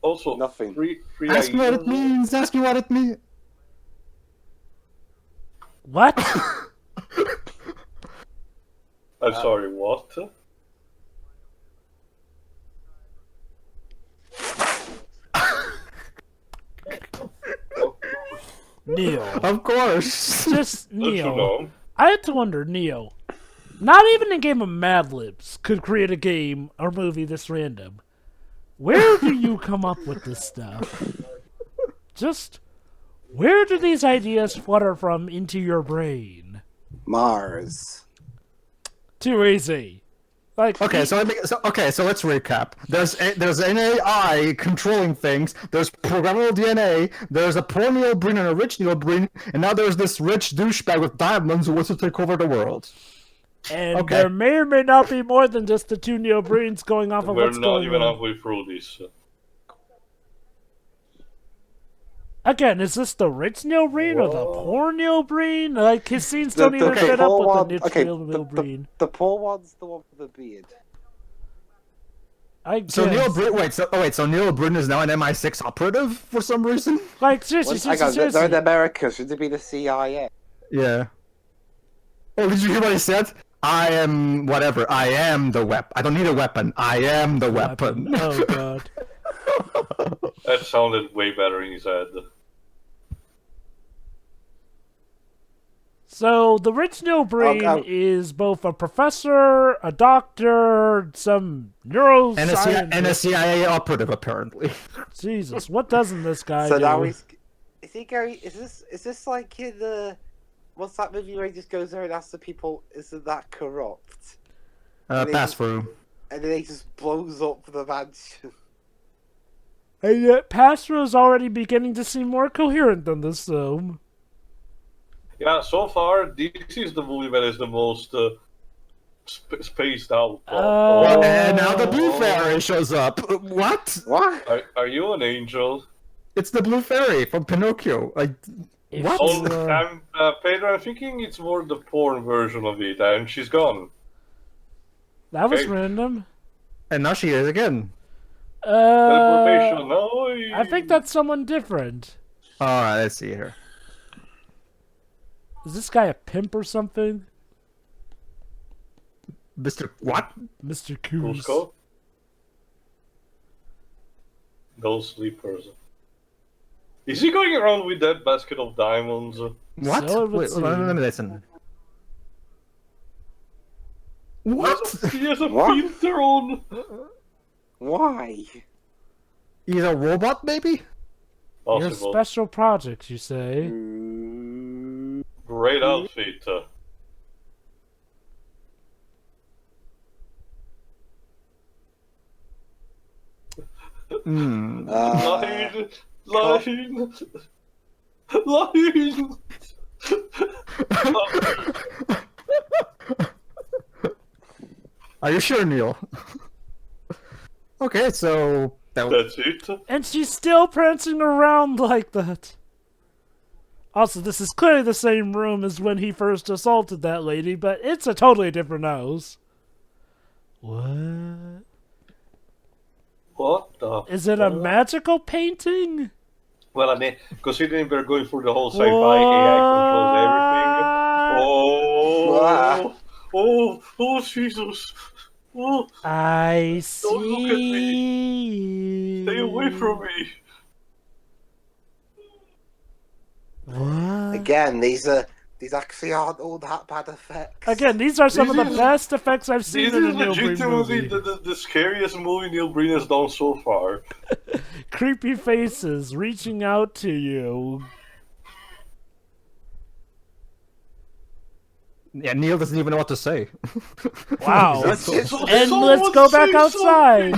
Also, Nothing. Free Ask me what it ideas? means. Ask me what it means. What? I'm sorry, what? Neil. Of course. Just Don't you Neil. know? I had to wonder, Neil. Not even a game of Mad Libs could create a game or movie this random. Where do you come up with this stuff? Just where do these ideas flutter from into your brain? Mars. Too easy. Like Okay, so let's recap. There's an AI controlling things. There's programmable DNA. There's a poor Neil Breen and a rich Neil Breen, and now there's this rich douchebag with diamonds who wants to take over the world. And Okay. there may or may not be more than just the two Neil Breens going off of We're what's not going even on. halfway through this. Again, is this the rich Neil Breen or the poor Neil Breen? Like, his scenes don't even okay, fit up poor with one- the rich okay, Neil Breen. The poor one's the one with the beard. I guess. So Neil Breen, so Neil Breen is now an MI6 operative for some reason. Like, seriously, Hang on, seriously. they're in America. Should it be the CIA? Yeah. Oh, did you hear what he said? I am whatever. I am the weapon. I don't need a weapon. I am the weapon. Oh, God. That sounded way better in his head. So, the rich Neil Breen Oh. is both a professor, a doctor, some neuroscientist. And a CIA operative, apparently. Jesus, what doesn't this guy So do? now is he going? Is this like in the what's that movie where he just goes there and asks the people, "Isn't that corrupt?" Pass through. And then he just blows up the mansion. And yet, Pastro's already beginning to seem more coherent than this film. Yeah, so far, this is the movie that is the most spaced out. And now the blue fairy shows up. What? What? Are you an angel? It's the blue fairy from Pinocchio. Like, If what? you, Pedro, I'm thinking it's more the porn version of it, and she's gone. that was Okay. random. And now she is again. Teleportation, no. I think that's someone different. Alright, let's see here. Is this guy a pimp or something? Mr. What? Mr. Coos. Cusco? Those sleepers. Is he going around with that basket of diamonds? What? So it would Wait, let seem. me listen. What? He has a What? filter on. Why? He's a robot, maybe? Your Possible. special project, you say? Great outfit. Hmm. Line! Line! Line! Are you sure, Neil? Okay, so That's it. And she's still prancing around like that. Also, this is clearly the same room as when he first assaulted that lady, but it's a totally different house. What? What the? Is it a magical painting? Well, I mean, considering we're going through the whole sci-fi AI controls everything. Oh, Jesus! Oh, I Don't look at see. stay away from me! What? Again, these actually aren't all that bad effects. Again, these are some This of the is- best effects I've seen This in a is Neil Breen legitimately movie. the scariest movie Neil Breen has done so far. Creepy faces reaching out to you. yeah, Neil doesn't even know what to say. Wow. Let's And someone let's go back say outside.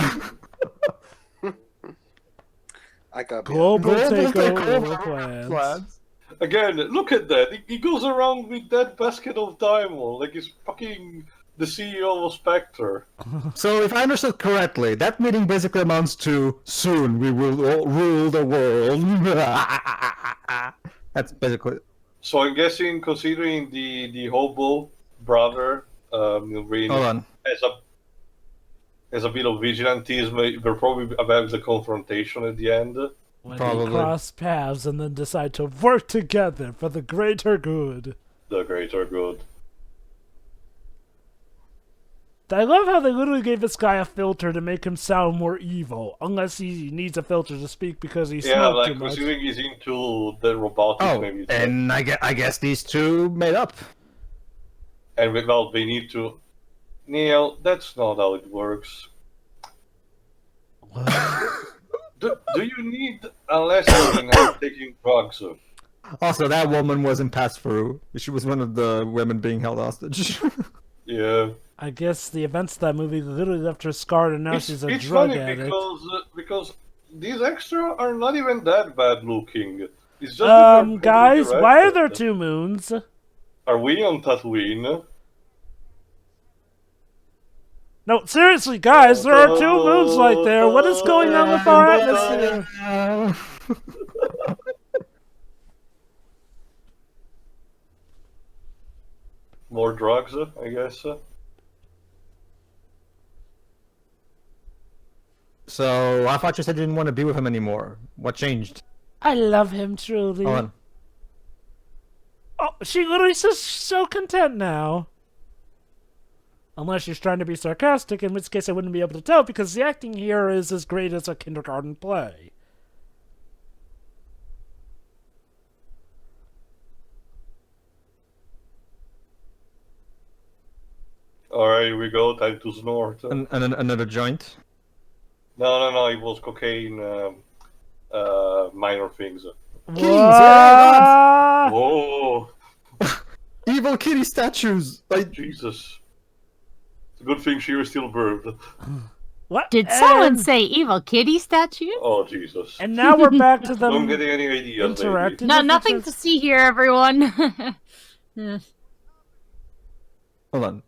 I got Global takeover takeover plans. Plans. Again, look at that. He goes around with that basket of diamonds like he's fucking the CEO of Spectre. So, if I understood correctly, that meeting basically amounts to soon we will all rule the world. That's basically. So I'm guessing, considering the hobo brother, Neil Breen, Hold on. as a bit of vigilantism, they're probably about the confrontation at the end. When Probably. they cross paths and then decide to work together for the greater good. The greater good. I love how they literally gave this guy a filter to make him sound more evil, unless he needs a filter to speak because he smoked too much. considering he's into the robotics, maybe. And I guess these two made up. And well, they need to. Neil, that's not how it works. do you need a lesson in taking drugs? Also, that woman wasn't passed through. She was one of the women being held hostage. Yeah. I guess the events of that movie literally left her scarred, and now she's a it's drug funny addict. because these extra are not even that bad looking. It's just guys, why are there 2 moons? Are we on Tatooine? No, seriously, guys, there are 2 moons right there. What is going on with our atmosphere? More drugs, I guess. So, I thought you said you didn't want to be with him anymore. What changed? I love him truly. Hold on. Oh, she literally says she's so content now. Unless she's trying to be sarcastic, in which case I wouldn't be able to tell because the acting here is as great as a kindergarten play. Alright, here we go. Time to snort. Another joint. No. It was cocaine. Minor things. Kitties! Yeah, Whoa! evil kitty statues! Like, Jesus. It's a good thing she was still birthed. What? Did someone say evil kitty statue? Oh, Jesus. And now we're back to them Don't get any ideas, interacting. No, with nothing each to see here, everyone. Yeah. hold on.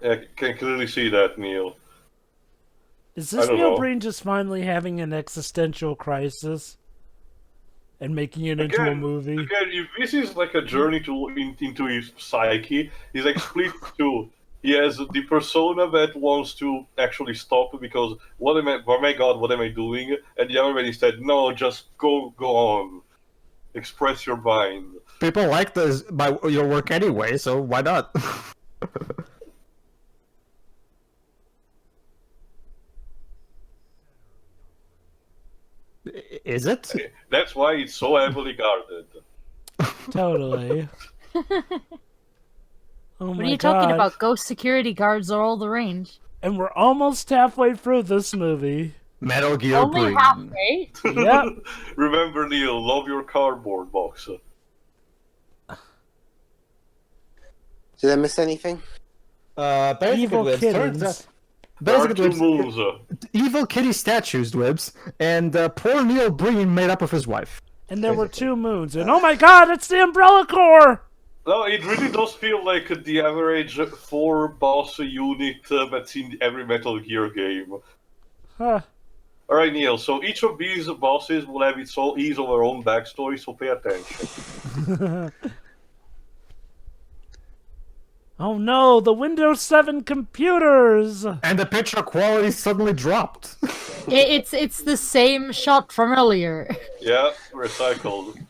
Yeah, I can clearly see that, Neil. Is this I don't Neil know. Breen just finally having an existential crisis? And making it into a movie? Again, if this is like a journey into his psyche, he's like split two. He has the persona that wants to actually stop because oh my god, what am I doing? And the other one instead, no, just go on. Express your mind. People like this by your work anyway, so why not? Is it? That's why it's so heavily guarded. Totally. Oh What my are you God. talking about? Ghost security guards are all the range. And we're almost halfway through this movie. Metal Gear Only Breen. halfway. Yep. Remember, Neil, love your cardboard box. Did I miss anything? Evil kittens. There are Basically, two moves. evil kitty statues, Dwibs, and poor Neil Breen made up with his wife. And there were 2 moons. And oh my God, it's the Umbrella Corps! No, it really does feel like the average 4-boss unit that's in every Metal Gear game. Huh. Alright, Neil, so each of these bosses will have each of their own backstory, so pay attention. Oh no, the Windows 7 computers! And the picture quality suddenly dropped. It's the same shot from earlier. Yeah, recycled.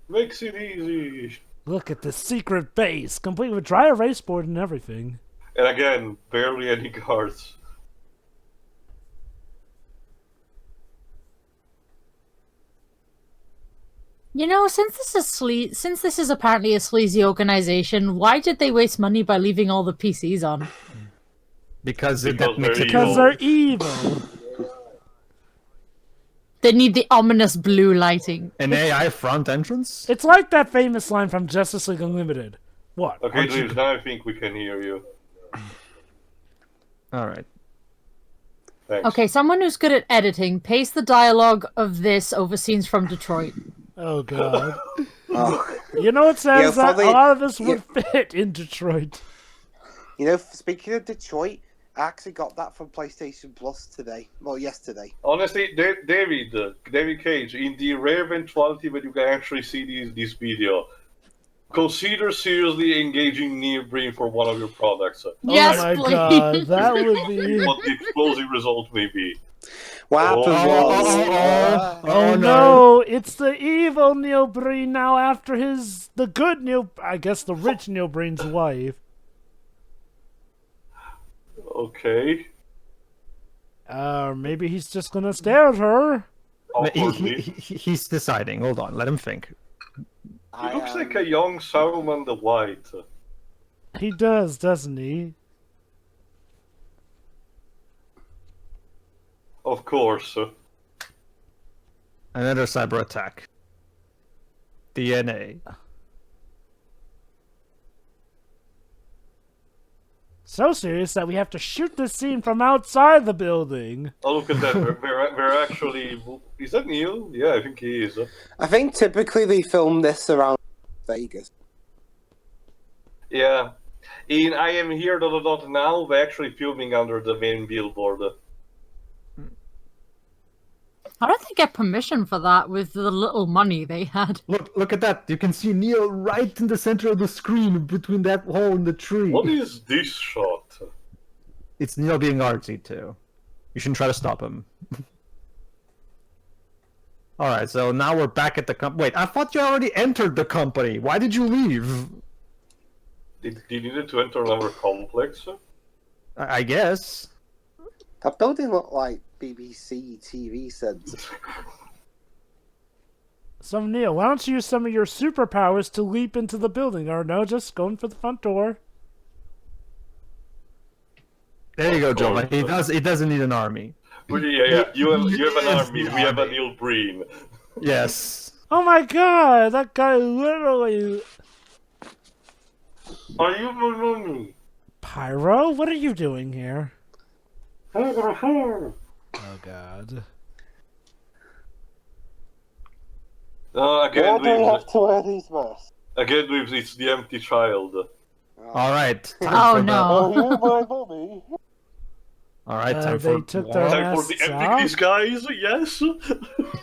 Makes it easy. Look at the secret base, complete with dry erase board and everything. And again, barely any guards. You know, since this is apparently a sleazy organization, why did they waste money by leaving all the PCs on? Because They're evil. They need the ominous blue lighting. an AI front entrance? It's like that famous line from Justice League Unlimited. What? Okay, aren't you- Dreams, now I think we can hear you. Alright. Thanks. Okay, someone who's good at editing, paste the dialogue of this over scenes from Detroit. Oh God. Oh, You know, it says Yeah, that probably- a lot of this would fit in Detroit. you know, speaking of Detroit, I actually got that from PlayStation Plus today. Well, yesterday. Honestly, David Cage, in the rare eventuality that you can actually see this video, consider seriously engaging Neil Breen for one of your products. Yes, oh my please. God, that would be. What the explosive result may be. What happened was... Oh no, it's the evil Neil Breen now after the good Neil, I guess the rich Neil Breen's wife. Okay. Maybe he's just gonna stare at her. He's deciding. Hold on, let him think. He looks like a young Saruman the White. He does, doesn't he? Of course. Another cyber attack. DNA. So serious that we have to shoot this scene from outside the building. Oh, look at that. We're actually... Is that Neil? Yeah, I think he is. I think typically they film this around Vegas. Yeah. In I Am Here, now, we're actually filming under the main billboard. How did they get permission for that with the little money they had? Look at that. You can see Neil right in the center of the screen between that hole in the tree. What is this shot? It's Neil being artsy too. You shouldn't try to stop him. Alright, so now we're back at the Wait, I thought you already entered the company. Why did you leave? Did you need to enter another complex? I guess. That building looked like BBC TV centre. So Neil, why don't you use some of your superpowers to leap into the building? Or no, just going for the front door. There you go, Joe. He doesn't need an army. Yeah. You have an army. We have a Neil Breen. Yes. Oh my god, that guy literally... Are you my mommy? Pyro, what are you doing here? Oh god. Again, Why do we have to wear these masks? Again, it's the empty child. Alright. Oh no. Oh, you my mommy. Alright, time They for took their Time for the masks empty off? disguise, yes?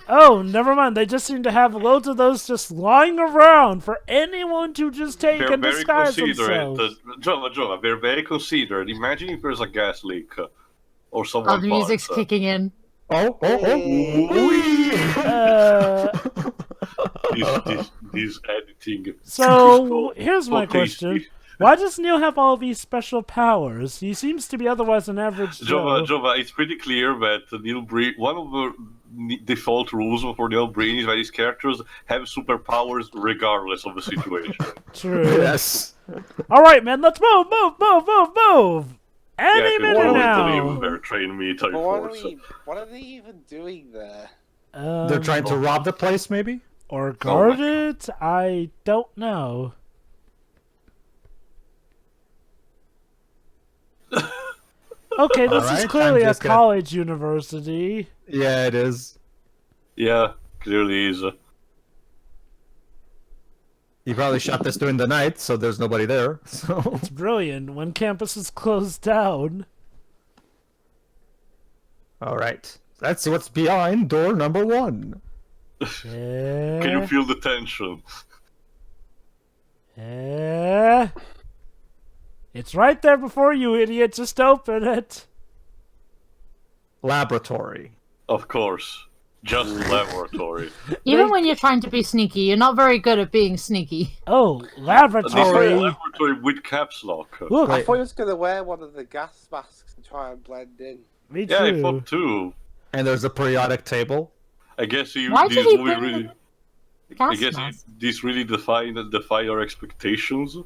Oh, never mind. They just seem to have loads of those just lying around for anyone to just take They're and very disguise considerate. themselves. Jova, they're very considerate. Imagine if there's a gas leak or someone. Oh, the music's kicking in. Oh. This editing. So, here's my please, question. Why does Neil have all these special powers? He seems to be otherwise an average Joe. Jova, it's pretty clear that Neil Breen, one of the default rules for Neil Breen is that his characters have superpowers regardless of the situation. True. Yes. Alright, man, let's move! Any minute now! They're trained military force. What are they even doing there? They're trying to rob the place, maybe? Or guard it? I don't know. Okay, this is clearly a college university. Yeah, it is. Yeah, clearly is. He probably shot this during the night, so there's nobody there. So It's brilliant when campus is closed down. Alright. Let's see what's behind door number 1. Can you feel the tension? It's right there before you, idiot. Just open it. Laboratory. Of course. Just laboratory. Even when you're trying to be sneaky, you're not very good at being sneaky. Oh, laboratory. Laboratory with caps lock. Look, I thought he was going to wear one of the gas masks and try and blend in. me too. Yeah, I thought too. And there's a periodic table. I guess Why did he bring really. the gas I guess mask? this really defy our expectations.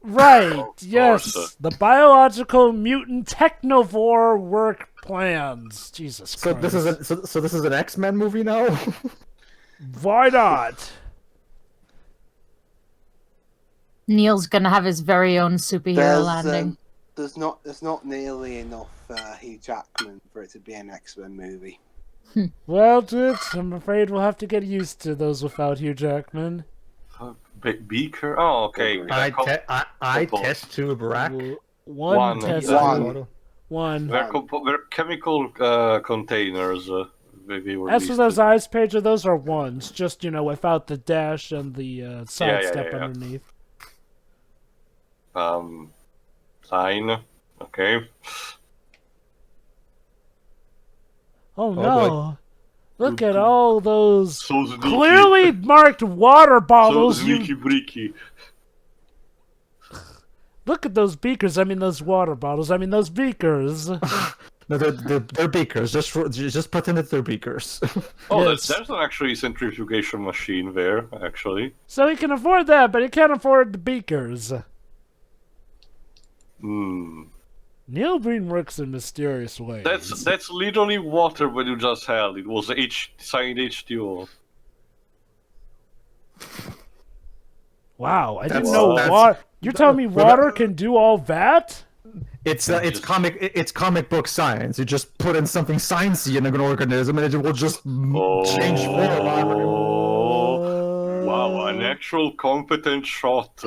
Right, Of yes. course. The biological mutant technovore work plans. Jesus So Christ. this is an X-Men movie now? Why not? Neil's gonna have his very own superhero landing. There's not nearly enough Hugh Jackman for it to be an X-Men movie. Well, Tits, I'm afraid we'll have to get used to those without Hugh Jackman. Beaker? Oh, okay. I test tube rack. One test. One. One. They're chemical containers. they were As for listed. those eyes, Pedro, those are ones. Just, without the dash and the sidestep yeah. underneath. Sign. Okay. Oh, boy. no. Look at all those So sneaky. clearly marked water So bottles. sneaky breaky. Look at those beakers. I mean, those water bottles. I mean, those beakers. No, they're beakers. Just pretend that they're beakers. Oh, Yes. there's an actually centrifugation machine there, actually. So he can afford that, but he can't afford the beakers. Hmm. Neil Breen works in mysterious ways. That's literally water when you just held. It was signed H2O. Wow, I didn't That's- know that's- water. You're telling me water can do all that? It's comic book science. You just put in something sciencey in an organism, and it will just change form. Oh, wow! An actual competent shot.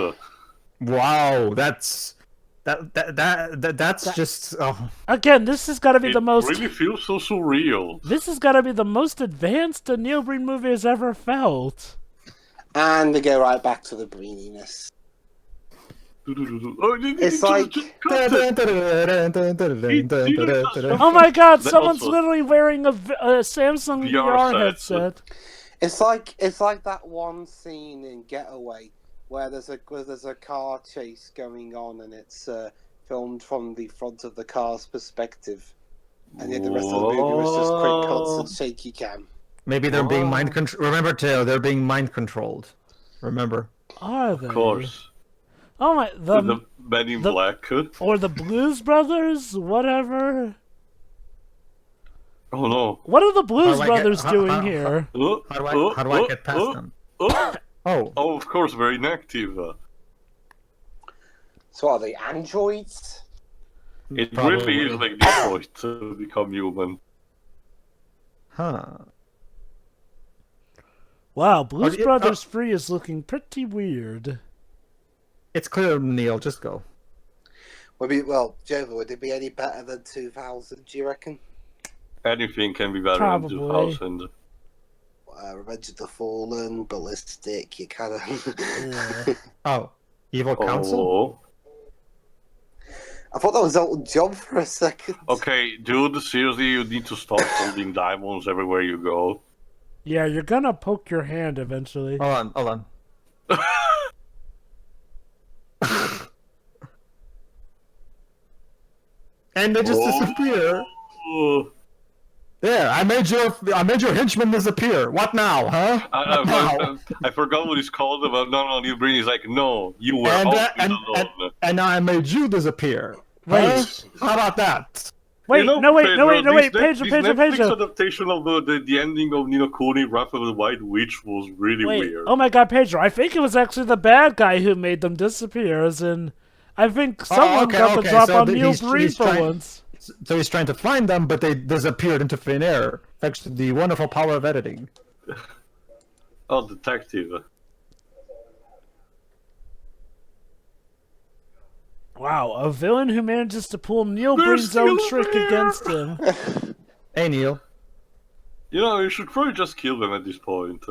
Wow, that's just. Oh. Again, this has got to be It the most. really feels so surreal. This has got to be the most advanced a Neil Breen movie has ever felt. And they go right back to the breeniness. It's like- Oh my God! That Someone's also- literally wearing a Samsung VR VR headset. It's like that one scene in Getaway where there's a car chase going on and it's filmed from the front of the car's perspective, and yet the rest of the movie was just quick cuts and shaky cam. Maybe they're being mind controlled. Remember, Taylor, they're being mind controlled. Remember. Are they? Of course. Oh my! The Men in Black. Or the Blues Brothers, whatever. Oh no. What are the Blues How do I get- Brothers how- doing how- here? How do I get past them? Oh, Oh, of course, very inactive. So are they androids? It Probably. really is like Detroit to become human. huh. Wow, Blues yeah, Brothers 3 is looking pretty weird. It's clear, Neil. Just go. Joe, would it be any better than 2000? Do you reckon? Anything can be better Probably. than 2000. Revenge of the Fallen, Ballistic, you kind of. Yeah. Oh, Evil Council. Oh. I thought that was Elton John for a second. Okay, dude, seriously, you need to stop holding diamonds everywhere you go. Yeah, you're gonna poke your hand eventually. Hold on. And they just disappear. Oh. There, I made your henchman disappear. What now, huh? What now? I forgot what it's called, but no, Neil Breen is like, no, you were And, always and alone. now I made you disappear. Wait. Huh? How about that? Wait, You know, no, wait, Pedro, Pedro, this Netflix Pedro. adaptation of the ending of Nino Kuni, Wrath of the White Witch was really Wait, weird. oh my God, Pedro, I think it was actually the bad guy who made them disappear, as in, I think someone got the drop on Neil Breen for once. So he's trying to find them, but they disappeared into thin air, thanks to the wonderful power of editing. Oh, detective. Wow, a villain who manages to pull Neil They're Breen's own still trick there! against him. Hey, Neil. You know, you should probably just kill them at this point.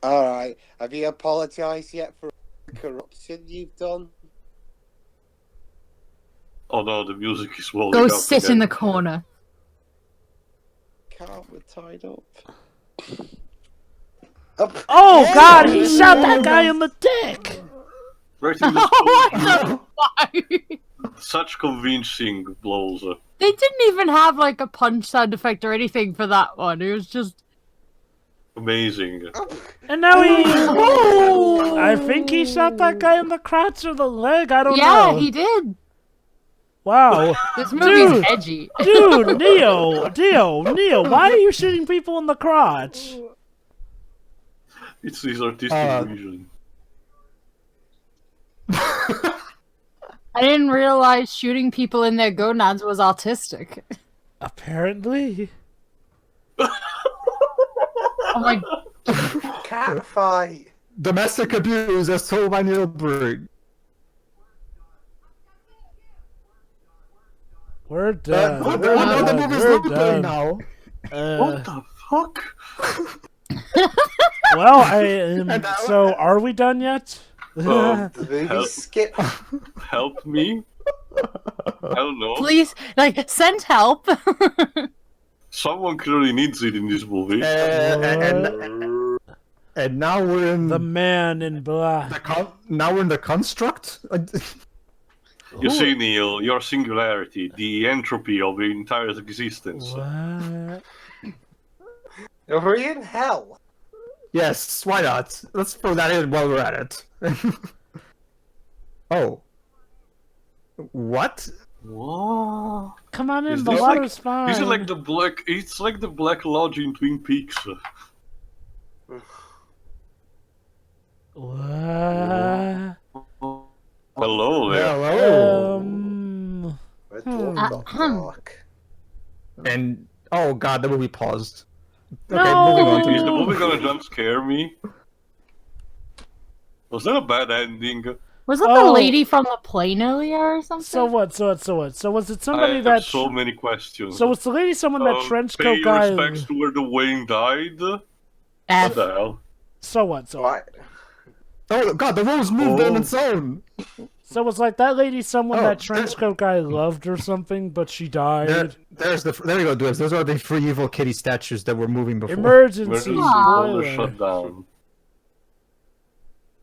Alright, have you apologised yet for the corruption you've done? Oh no, the music is rolling Go up sit again. in the corner. Can't, we're tied up. Oh God, he shot that guy in the dick! Right in the What skull. the fuck? Such convincing blows. They didn't even have like a punch sound effect or anything for that one. It was just Amazing. And now he... I think he shot that guy in the crotch or the leg, I don't yeah, know. he did. Wow. This movie's Dude. edgy. Dude, Neo, why are you shooting people in the crotch? It's his artistic vision. I didn't realize shooting people in their gonads was autistic. Apparently. Oh my... Cat fight. Domestic abuse as told by Neil Breen. We're done. The movie's We're looping done. now. What the fuck? Well, I am. So, are we done yet? The movie Help. skip. Help me? I don't know. Please, like, send help. Someone clearly needs it in this movie. And now we're in The man in black. now we're in the construct. You see, Neil, your singularity, the entropy of the entire existence. What? We're in hell. Yes, why not? Let's throw that in while we're at it. Oh. What? What? Come on in, Is the this water's fine. This is like the black. It's like the Black Lodge in Twin Peaks. What? Hello there. Hello. We're talking dark. And oh god, the movie paused. Okay, No! moving on Is to the movie gonna jump scare me? Was that a bad ending? Was that the Oh. lady from the plane earlier or something? So what? So was it I somebody have that? so many questions. So was the lady someone that trench Pay coat your guy? respects to where the Wayne died. What F. the hell? So what? So what? Right. Oh god, the rose moved on its own. So was like that lady someone Oh, that trench coat guy loved or something, but she died. There you go, Dwebs. Those are the three evil kitty statues that were moving before. Emergency Emergency boiler. boiler shut down.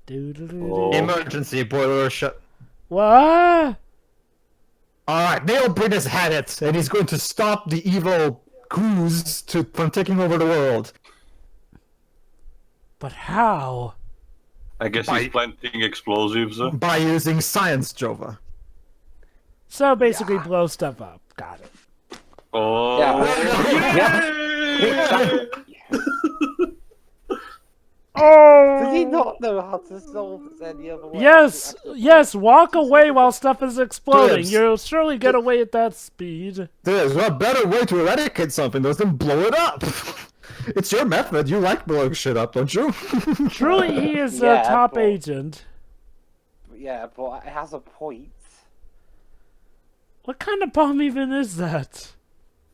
Doo-doo-doo-doo. Emergency boiler shut. What? Alright, Neil Breen has had it, and he's going to stop the evil crews from taking over the world. But how? I guess he's planting explosives. By using science, Jova. So basically, blow stuff up. Got it. Oh. Oh. Does he not know how to solve this any other way? Yes, yes. Walk away while stuff is exploding. Yes. You'll surely get away at that speed. There's a better way to eradicate something than blow it up. It's your method. You like blowing shit up, don't you? Truly, he is a Yeah, top but- agent. Yeah, but it has a point. What kind of bomb even is that?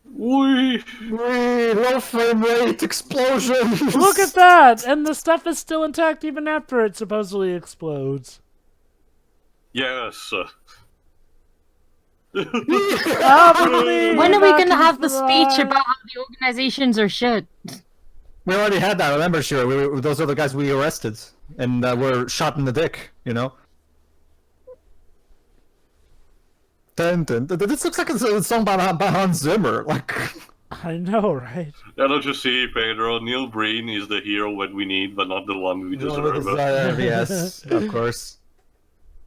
Wee. Low frame rate explosions. Look at that! And the stuff is still intact even after it supposedly explodes. Yes. Obviously, When are we gonna have the right. speech about how the organizations are shit? We already had that. Remember, Shira? Those are the guys we arrested and were shot in the dick. You know. Dun, dun, dun, dun. This looks like a song by Hans Zimmer. Like. I know, right? Yeah, don't you see, Pedro? Neil Breen is the hero when we need, but not the one we deserve. Yes, of course.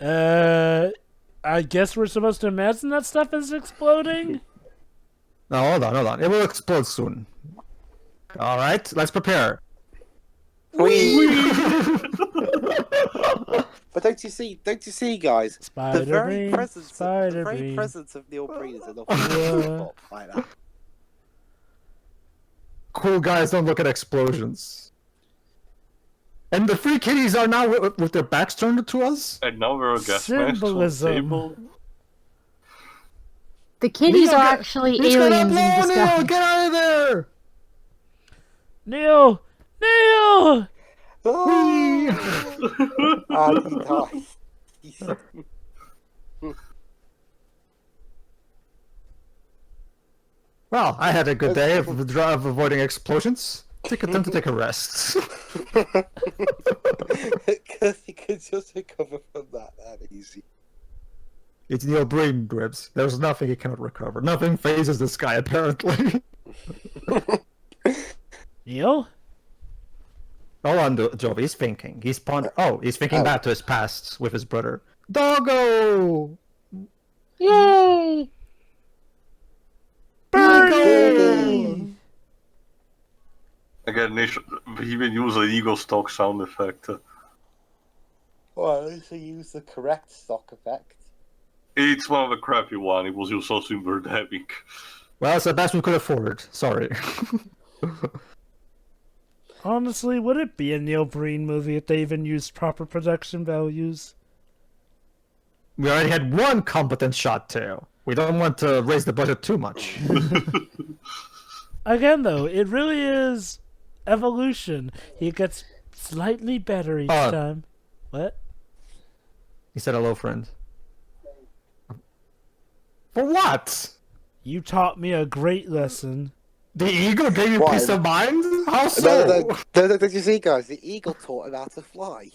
I guess we're supposed to imagine that stuff is exploding? No, hold on. It will explode soon. All right, let's prepare. But don't you see, guys? Spider the very Breen, presence, Spider the very Breen. presence of Neil Breen is enough to pop like that. Cool guys don't look at explosions. And the three kitties are now with their backs turned to us. And now we're a gas mask on the Symbolism. table. The kitties Neil, are get- actually He's gonna aliens in blow, Neil, disguise. get out of there! Neil! Neil! Oh, and he dies. Well, I had a good day of avoiding explosions. Take a time to take a rest. Because he could just recover from that easy. It's Neil Breen, Gribbs. There's nothing he cannot recover. Nothing phases this guy, apparently. Neil? Hold on, Jovi. He's thinking. He's thinking Oh. back to his past with his brother. Doggo! Yay! Birdie! Again, they should even use an Eagle stock sound effect. Well, at least he used the correct stock effect. It's one of the crappy one. It was used so in Birdemic. Well, it's the best we could afford. Sorry. Honestly, would it be a Neil Breen movie if they even used proper production values? We already had one competent shot tail. We don't want to raise the budget too much. Again, though, it really is evolution. He gets slightly better each time. What? He said hello, friend. For what? You taught me a great lesson. The eagle gave you peace of mind? How so? No, did you see, guys? The eagle taught him how to fly.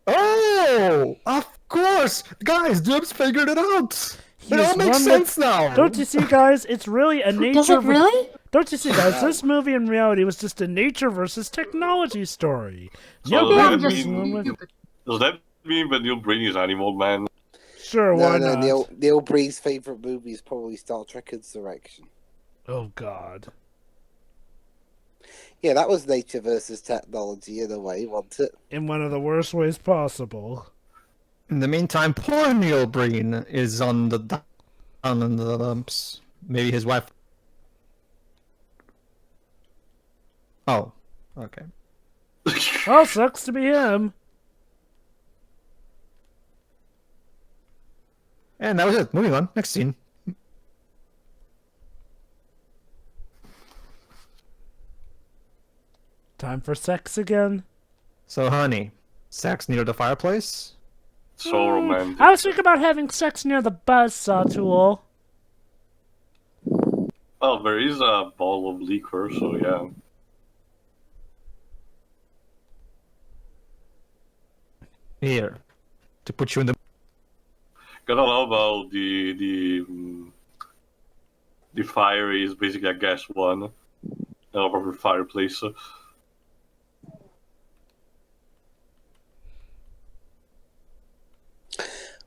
Oh, of course! Guys, Dubs figured it out! It all makes sense now! Don't you see, guys? It's really a nature... Does it really? Don't you see, guys? This movie in reality was just a nature versus technology story. So Neil does that mean that Neil Breen is Animal Man? Sure, why not? Neil Breen's favourite movie is probably Star Trek Insurrection. Oh, God. Yeah, that was nature versus technology in a way, wasn't it? In one of the worst ways possible. In the meantime, poor Neil Breen is on the down in the lumps. Maybe his wife. Oh, okay. Oh, sucks to be him. And that was it. Moving on. Next scene. Time for sex again. So, honey, sex near the fireplace? So romantic. I was thinking about having sex near the buzzsaw tool. Well, there is a bottle of liquor, so yeah. Here. To put you in the... Gotta know about the fire is basically a gas one. Over fireplace.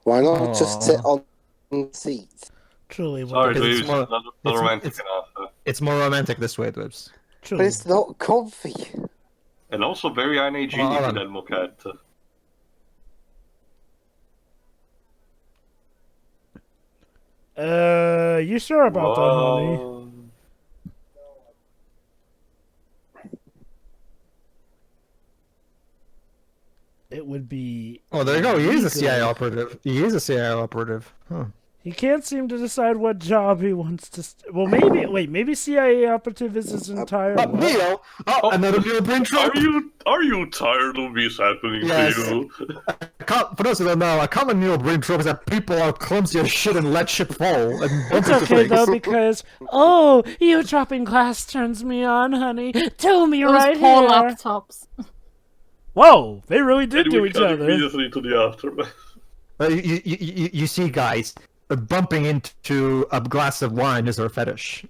Why not just sit on the seat? Truly Sorry, wonderful. it's not romantic enough. It's more romantic this way, Dwebs. But Truly. it's not comfy. And also very unhygienic in that moquette. You sure about that, honey? It would be... Oh, there you go. He is a CIA operative. He is a CIA operative. Huh. He can't seem to decide what job he wants to... Well, maybe... Wait, maybe CIA operative is his entire... Neil! Oh, another Neil Breen trope! Are you tired of this happening Yes. to you? For those who don't know, a common Neil Breen trope is that people are clumsy as shit and let shit fall. And It's okay, though, because... Oh, you dropping glass turns me on, honey. Do me Those right poor here. laptops. Whoa, they really did And do we each cut other. immediately to the aftermath. You see, guys, bumping into a glass of wine is her fetish.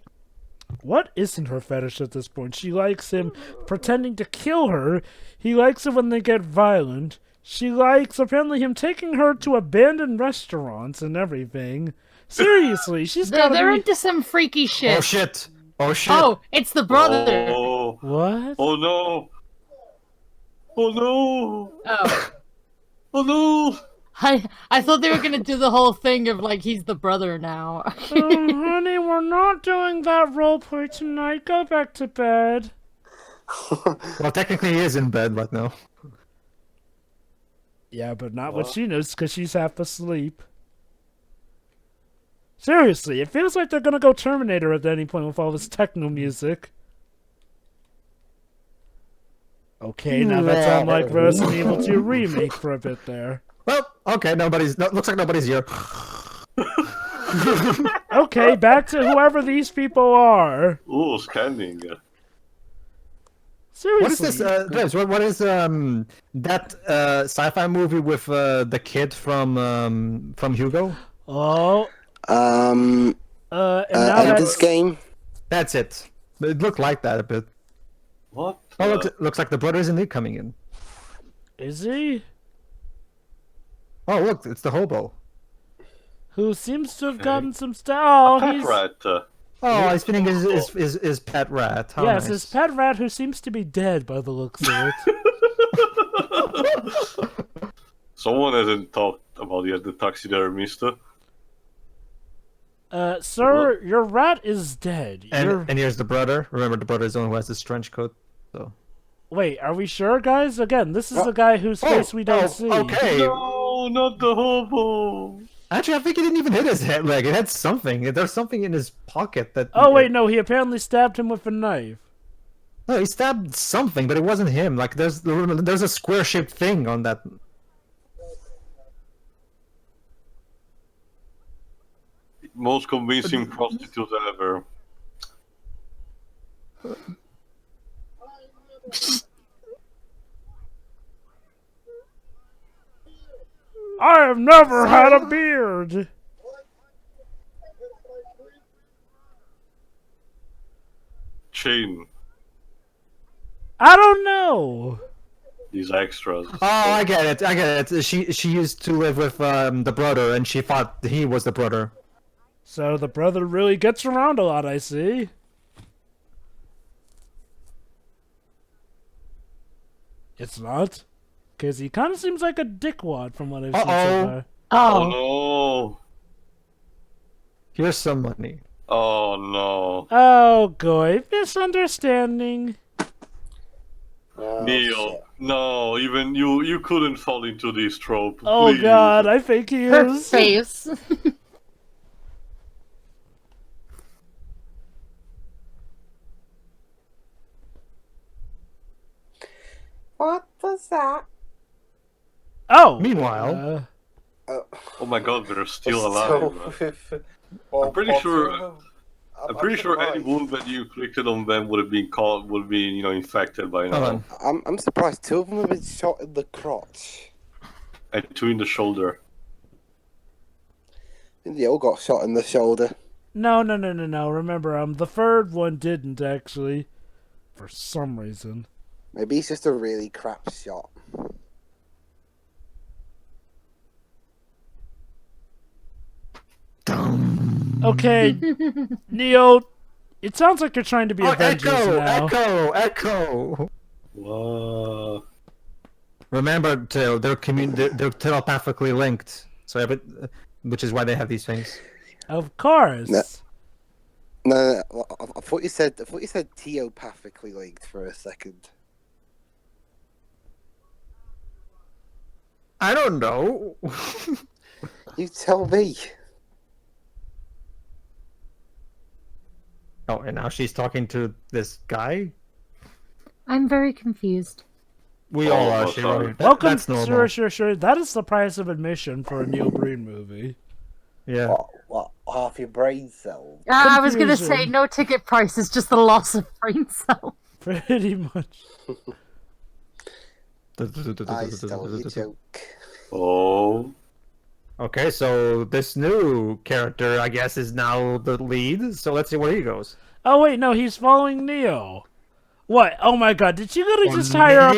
What isn't her fetish at this point? She likes him pretending to kill her. He likes it when they get violent. She likes, apparently, him taking her to abandoned restaurants and everything. Seriously, she's got They're into some freaky shit. Oh shit! Oh shit! Oh, it's the brother. Oh, What? oh no! Oh no! Oh. Oh no! I thought they were gonna do the whole thing of like he's the brother now. Honey, we're not doing that roleplay tonight. Go back to bed. Well, technically he is in bed right now. Yeah, but not what she knows, because she's half asleep. Seriously, it feels like they're gonna go Terminator at any point with all this techno music. Okay, now that sounds like Resident Evil 2 remake for a bit there. Well, okay, looks like nobody's here. Okay, back to whoever these people are. Oh, scanning. Seriously. What is this, Debs, what is that sci-fi movie with the kid from Hugo? Oh. And now Ender's Game. That's it. It looked like that a bit. What? Oh, looks like the brother is indeed coming in. Is he? Oh, look, it's the hobo. Who seems to have gotten some stuff. Oh, Pet he's... rat. Oh, he's spinning his pet rat. How yes, nice. his pet rat who seems to be dead by the looks of it. Someone hasn't talked about the taxidermist. Sir, your rat is dead. And here's the brother. Remember, the brother is the one who has this trench coat. So. Wait, are we sure, guys? Again, this is the guy whose face we don't see. Okay. No, not the hobo. Actually, I think it didn't even hit his head. Like, it had something. There's something in his pocket that... Oh, wait, no, he apparently stabbed him with a knife. No, he stabbed something, but it wasn't him. Like, there's a square-shaped thing on that... Most convincing prostitute ever. I have never had a beard. Chain. I don't know. These extras. Oh, I get it. She used to live with the brother, and she thought he was the brother. So the brother really gets around a lot, I see. It's not. Because he kind of seems like a dickwad from what I've seen so far. Oh no. Here's some money. Oh no. Oh, boy. Misunderstanding. Oh, Neil. shit. No, even you couldn't fall into this trope. Oh, Please. God. I think he Her is. face. What was that? Oh. Meanwhile... Oh my god, they're still alive. I'm pretty sure any wound that you inflicted on them would have been infected by now. I'm surprised 2 of them have been shot in the crotch. And 2 in the shoulder. And they all got shot in the shoulder. No. Remember, the third one didn't, actually. For some reason. Maybe he's just a really crap shot. Okay, Neo, it sounds like you're trying to be Avengers now. Echo! Whoa. Remember, they're telepathically linked, so which is why they have these things. Of course. No. I thought you said telepathically linked for a second. I don't know. You tell me. Oh, and now she's talking to this guy? I'm very confused. We all are, sorry. Shiro. Welcome, That's normal. sure. That is the price of admission for a Neil Breen movie. Yeah. What? Half your brain cells? I was going to Confusion. say no ticket price is just the loss of brain cells. Pretty much. I stole your joke. Oh. Okay, so this new character, I guess, is now the lead. So let's see where he goes. Oh, wait, no, he's following Neo. What? Oh my god, did she really just hire a...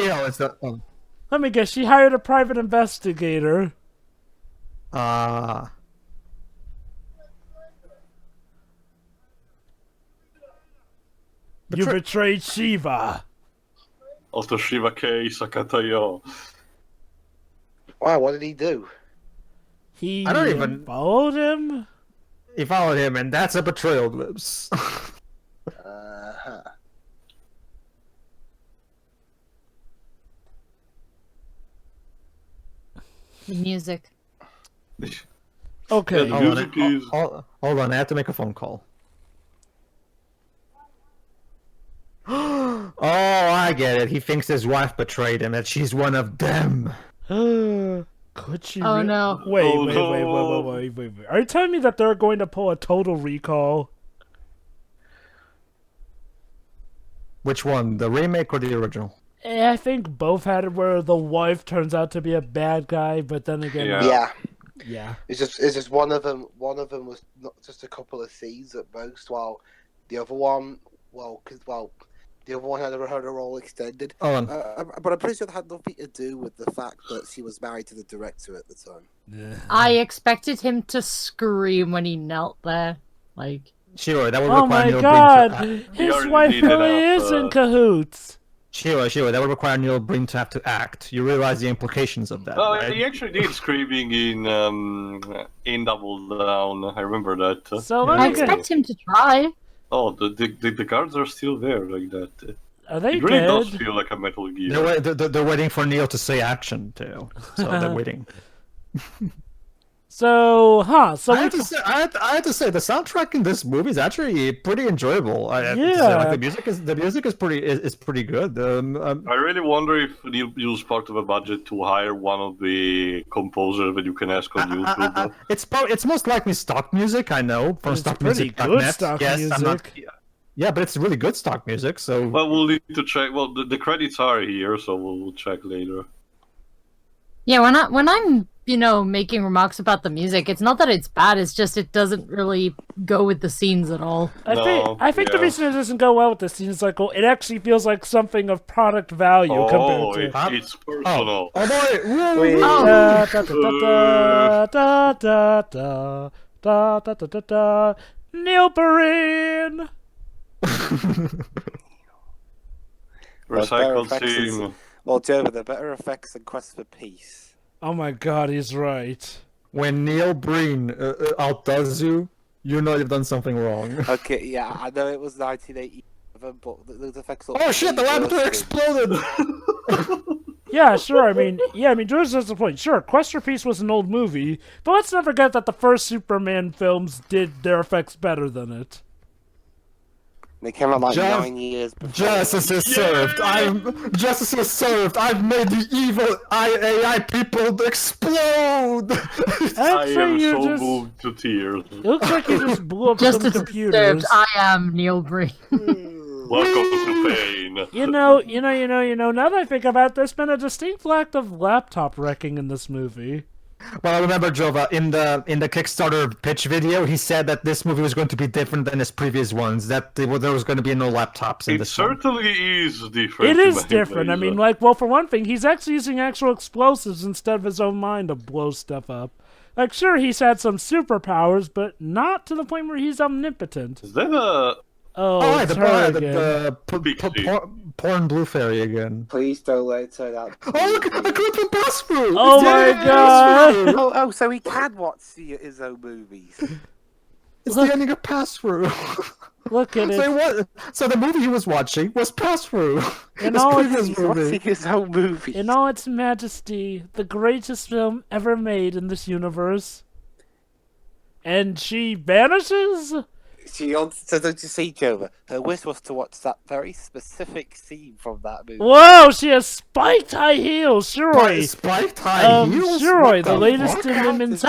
Let me guess, she hired a private investigator. You betrayed Shiva. Also Shiva K. Sakatayo. Why? What did he do? He I don't even- followed him? He followed him, and that's a betrayal, Lips. Uh-huh. The music. Okay. Yeah, the music is... Hold on, I have to make a phone call. Oh, I get it. He thinks his wife betrayed him, that she's one of them. Could she? Oh, no. Wait. no. Are you telling me that they're going to pull a total recall? Which one, the remake or the original? I think both had it where the wife turns out to be a bad guy, but then again, Yeah. yeah. It's just one of them. One of them was not just a couple of scenes at most, while the other one, the other one had her role extended. Oh, and But I'm pretty sure it had nothing to do with the fact that she was married to the director at the time. I expected him to scream when he knelt there. Like, Shiro, that would Oh require my Neil god! Breen to His already wife made it really up, is in cahoots! Shiro, that would require Neil Breen to have to act. You realize the implications of that, Oh, right? he actually did screaming in Double Down. I remember that. So let I me get... expect him to try. Oh, the guards are still there like that. Are they It really dead? does feel like a Metal Gear. They're waiting for Neil to say action, too. So they're waiting. So I have to say, the soundtrack in this movie is actually pretty enjoyable. I have to say, Yeah. like, the music is pretty good. I really wonder if Neil used part of a budget to hire one of the composers that you can ask on YouTube. It's most likely stock music. I know from It's pretty stockmusic.net. good stock yes, I'm not. music. Yeah, but it's really good stock music. So Well, we'll need to check. Well, the credits are here, so we'll check later. Yeah, when I'm making remarks about the music, it's not that it's bad. It's just it doesn't really go with the scenes at all. I think the reason it doesn't go well with the scenes, like, it actually feels like something of product value compared to. It's personal. oh boy, Da, da, da, da, da, da, da, da, da, da, da. Neil Breen. Recycled scene. Well, Joe, the better effects than Quest for Peace. Oh my God, he's right. when Neil Breen outdoes you, you know you've done something wrong. Okay, yeah, I know it was 1987, but those effects. Oh shit! The laboratory exploded. Yeah, sure. I mean, George has the point. Sure, Quest for Peace was an old movie, but let's not forget that the first Superman films did their effects better than it. They came out like 9 years before. Justice is served. Justice is served. I've made the evil AI people explode. I am so moved to tears. It looks like you just blew up some Justice is computers. served. I am Neil Breen. Welcome to pain. You know. Now that I think about it, there's been a distinct lack of laptop wrecking in this movie. Well, I remember Jova in the Kickstarter pitch video. He said that this movie was going to be different than his previous ones. That there was going to be no laptops in It this certainly is different. It in is many different. I ways. mean, like, well, for one thing, he's actually using actual explosives instead of his own mind to blow stuff up. Like, sure, he's had some superpowers, but not to the point where he's omnipotent. Is that a... Oh, it's her again. the porn blue fairy again. Please don't let it turn out. Oh look, a group from Passthrough! Oh my God! Oh, so he can watch his own movies. It's the ending of Passthrough. Look at it. So the movie he was watching was Passthrough. In all, He's watching his own movies. in all its majesty, the greatest film ever made in this universe. And she vanishes? So don't you see, Jova? Her wish was to watch that very specific scene from that movie. Whoa, she has spiked high heels, Shiroi. Spiked high heels? Shiroi, What the latest fuck? in women's...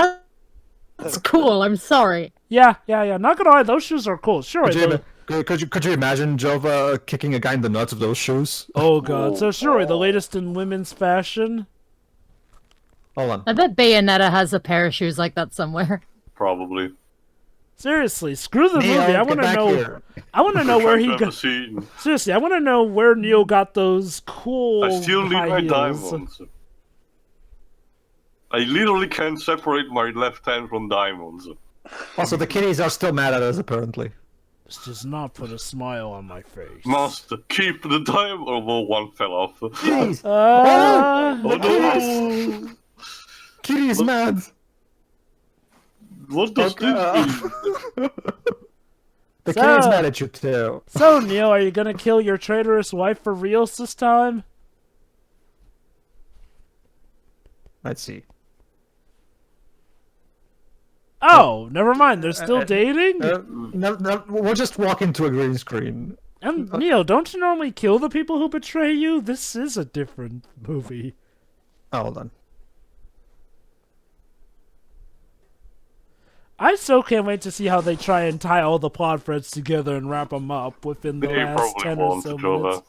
That's cool. I'm sorry. Yeah. Not gonna lie, those shoes are cool. Shiroi, Could you imagine Jova kicking a guy in the nuts with those shoes? oh God. So Shiroi, the latest in women's fashion. Hold on. I bet Bayonetta has a pair of shoes like that somewhere. Probably. Seriously, screw the Neil, movie. I get want to back know. here. I want to know where he Trying to have got. a scene. Seriously, I want to know where Neil got those cool. I still need high my heels. diamonds. I literally can't separate my left hand from diamonds. Also, the kitties are still mad at us, apparently. This does not put a smile on my face. Must keep the diamond. Oh, well, one fell off. Kitties! Ah. Oh no! Kitty's mad! What does this mean? The kitty's mad at you, too. So Neil, are you gonna kill your traitorous wife for reals this time? Let's see. Oh, never mind. They're still dating. No, we'll just walk into a green screen. And Neil, don't you normally kill the people who betray you? This is a different movie. Oh, hold on. I so can't wait to see how they try and tie all the plot threads together and wrap them up within the They last probably 10 or won't, so Jova.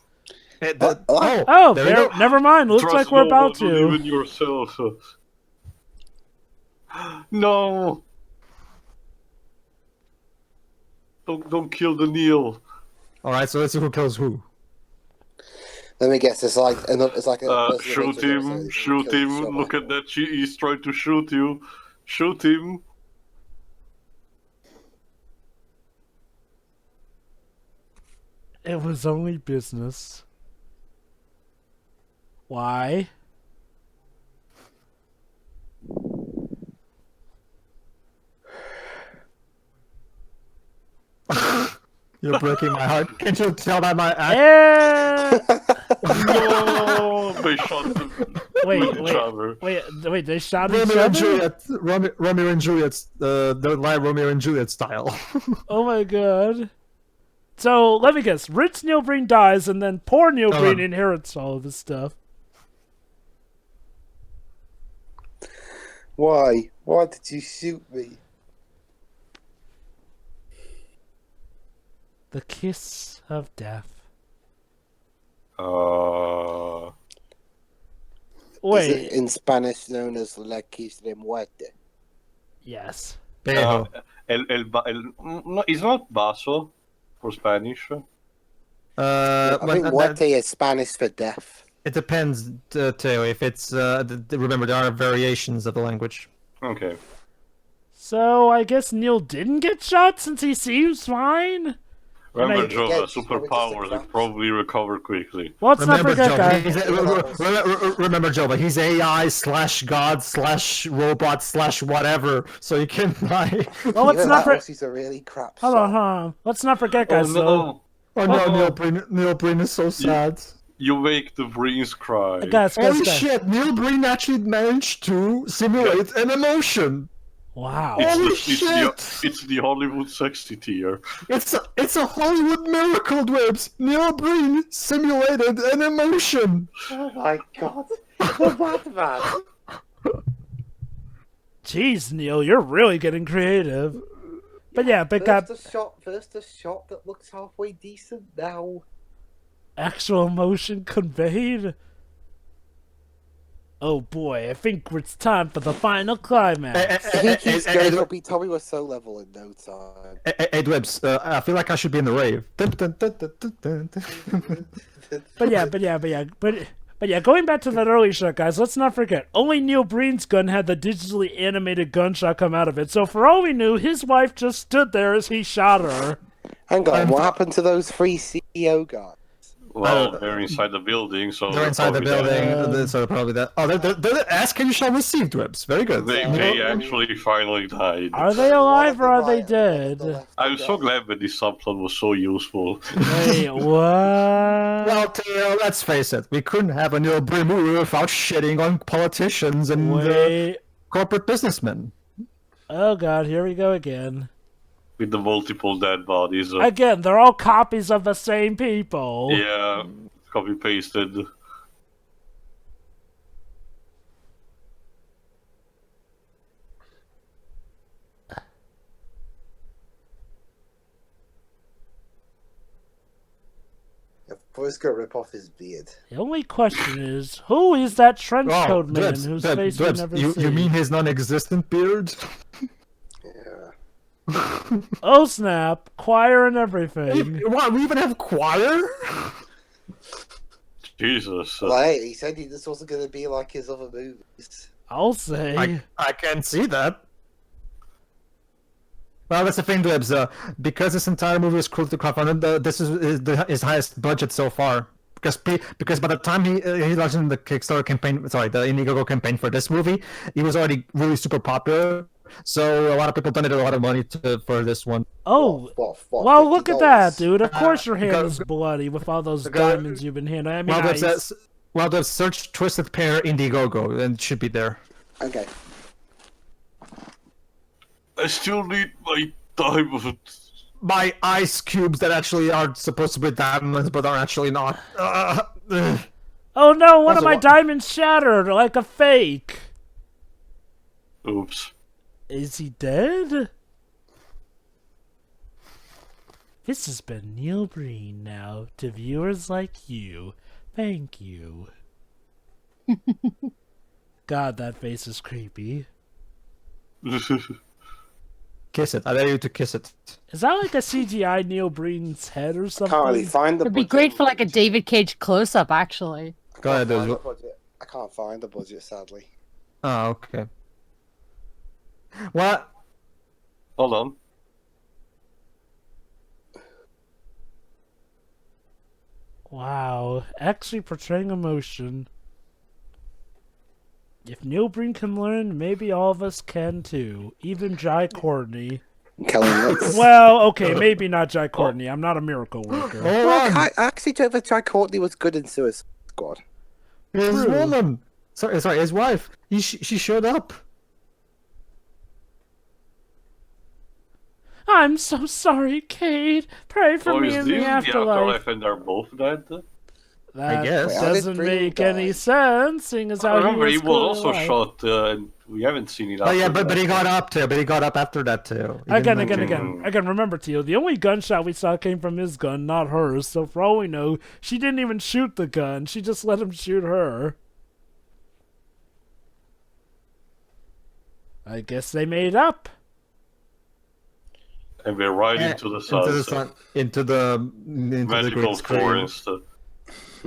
minutes. Oh, Oh, there we go. never mind. Looks Trust like we're no about one, to. Even yourself. No! Don't kill the Neil. Alright, so let's see who kills who. Let me guess. It's like a. Shoot him! Shoot him! Look at that! He's trying to shoot you. Shoot him! It was only business. Why? You're breaking my heart. Can't you tell by my act? Eh, No! They shot him. Wait, they shot each Romeo and other? Juliet, Romeo and Juliet, the live Romeo and Juliet style. Oh my god. So, let me guess. Rich Neil Breen dies, and then poor Neil Breen inherits all of this stuff. Why? Why did you shoot me? The kiss of death. Wait. Is it in Spanish known as La Kiss de Muerte? Yes. Pejo. No, it's not baso for Spanish. I think muerte is Spanish for death. It depends, Teo. If it's remember there are variations of the language. Okay. So, I guess Neil didn't get shot since he seems fine? Remember, And Joe, Yeah, superpowers, they probably recover quickly. Let's not forget, Joe, guys. remember, Joe, but he's AI/God/robot/whatever, so you can die. Well, let's not forget. He's a really crap Hold shot. on. Let's not forget, guys. Oh no! Oh no, Neil Breen is so sad. You make the Breens cry. Guys, Holy shit, Neil Breen actually managed to simulate an emotion. Wow. Holy It's the Hollywood sexy tier. It's a Hollywood miracle, Dwibs. Neil Breen simulated an emotion. Oh my god. The Batman. Jeez, Neil, you're really getting creative. But yeah, First a shot that looks halfway decent now. actual emotion conveyed. Oh boy, I think it's time for the final climax. He keeps going up. He told me we're so level in no time. Hey, Dwibs, I feel like I should be in the rave. But yeah, going back to that early shot, guys, let's not forget, only Neil Breen's gun had the digitally animated gunshot come out of it, so for all we knew, his wife just stood there as he shot her. Hang on, what happened to those 3 CEO guys? Well, they're inside the building, so They're inside the probably dead. building, so probably that. Oh, they're ask and you shall receive, Dwibs. Very good. They actually finally died. Are they alive or are they dead? I'm so glad that this subplot was so useful. Wait, what? Well, Theo, let's face it. We couldn't have a Neil Breen movie without shitting on politicians and corporate businessmen. Oh god, here we go again. With the multiple dead bodies. Again, they're all copies of the same people. Yeah, copy pasted. Boy's gonna rip off his beard. The only question is, who is that trench coat man whose face we never see? You mean his non-existent beard? Yeah. Oh snap! Choir and everything. What? We even have choir? Jesus. Well, hey, he said this wasn't gonna be like his other movies. I'll say. I can see that. Well, that's the thing, Dwibs. Because this entire movie is cruelty crowdfunded, this is his highest budget so far. Because by the time he launched in the Kickstarter campaign, the Indiegogo campaign for this movie, he was already really super popular. So a lot of people donated a lot of money for this one. Oh, What, well, look at that, $50? dude. Of course your hand is bloody with all those diamonds you've been handling. I mean, Well, search Twisted Pair Indiegogo, and it should be there. Okay. I still need my diamonds. My ice cubes that actually are supposed to be diamonds, but are actually not. Oh no, one of my diamonds shattered like a fake. Oops. Is he dead? This has been Neil Breen now. To viewers like you, thank you. God, that face is creepy. Kiss it. I dare you to kiss it. Is that like a CGI Neil Breen's head or something? Can't really find the It'd be budget. great for like a David Cage close-up, actually. Go ahead, find dude. the budget. I can't find the budget, sadly. Oh, okay. What? Hold on. Wow, actually portraying emotion. If Neil Breen can learn, maybe all of us can too. Even Jai Courtney. Well, okay, maybe not Jai Courtney. I'm not a miracle worker. Well, I actually thought that Jai Courtney was good in Suicide Squad. His woman. Sorry, his wife. She showed up. I'm so sorry, Kate. Pray for me is in this the the afterlife. afterlife and they're both dead? That guess. How did doesn't Breen make any die? sense, seeing as I how remember he was clearly also alive. shot, and we haven't seen it. Oh yeah, after but that. he got up too. But he got up after that too. He Again, didn't again, mention- again. Again, remember, Tio, the only gunshot we saw came from his gun, not hers. So for all we know, she didn't even shoot the gun. She just let him shoot her. I guess they made up. And we're right into the sunset. into the Magical green screen. forest.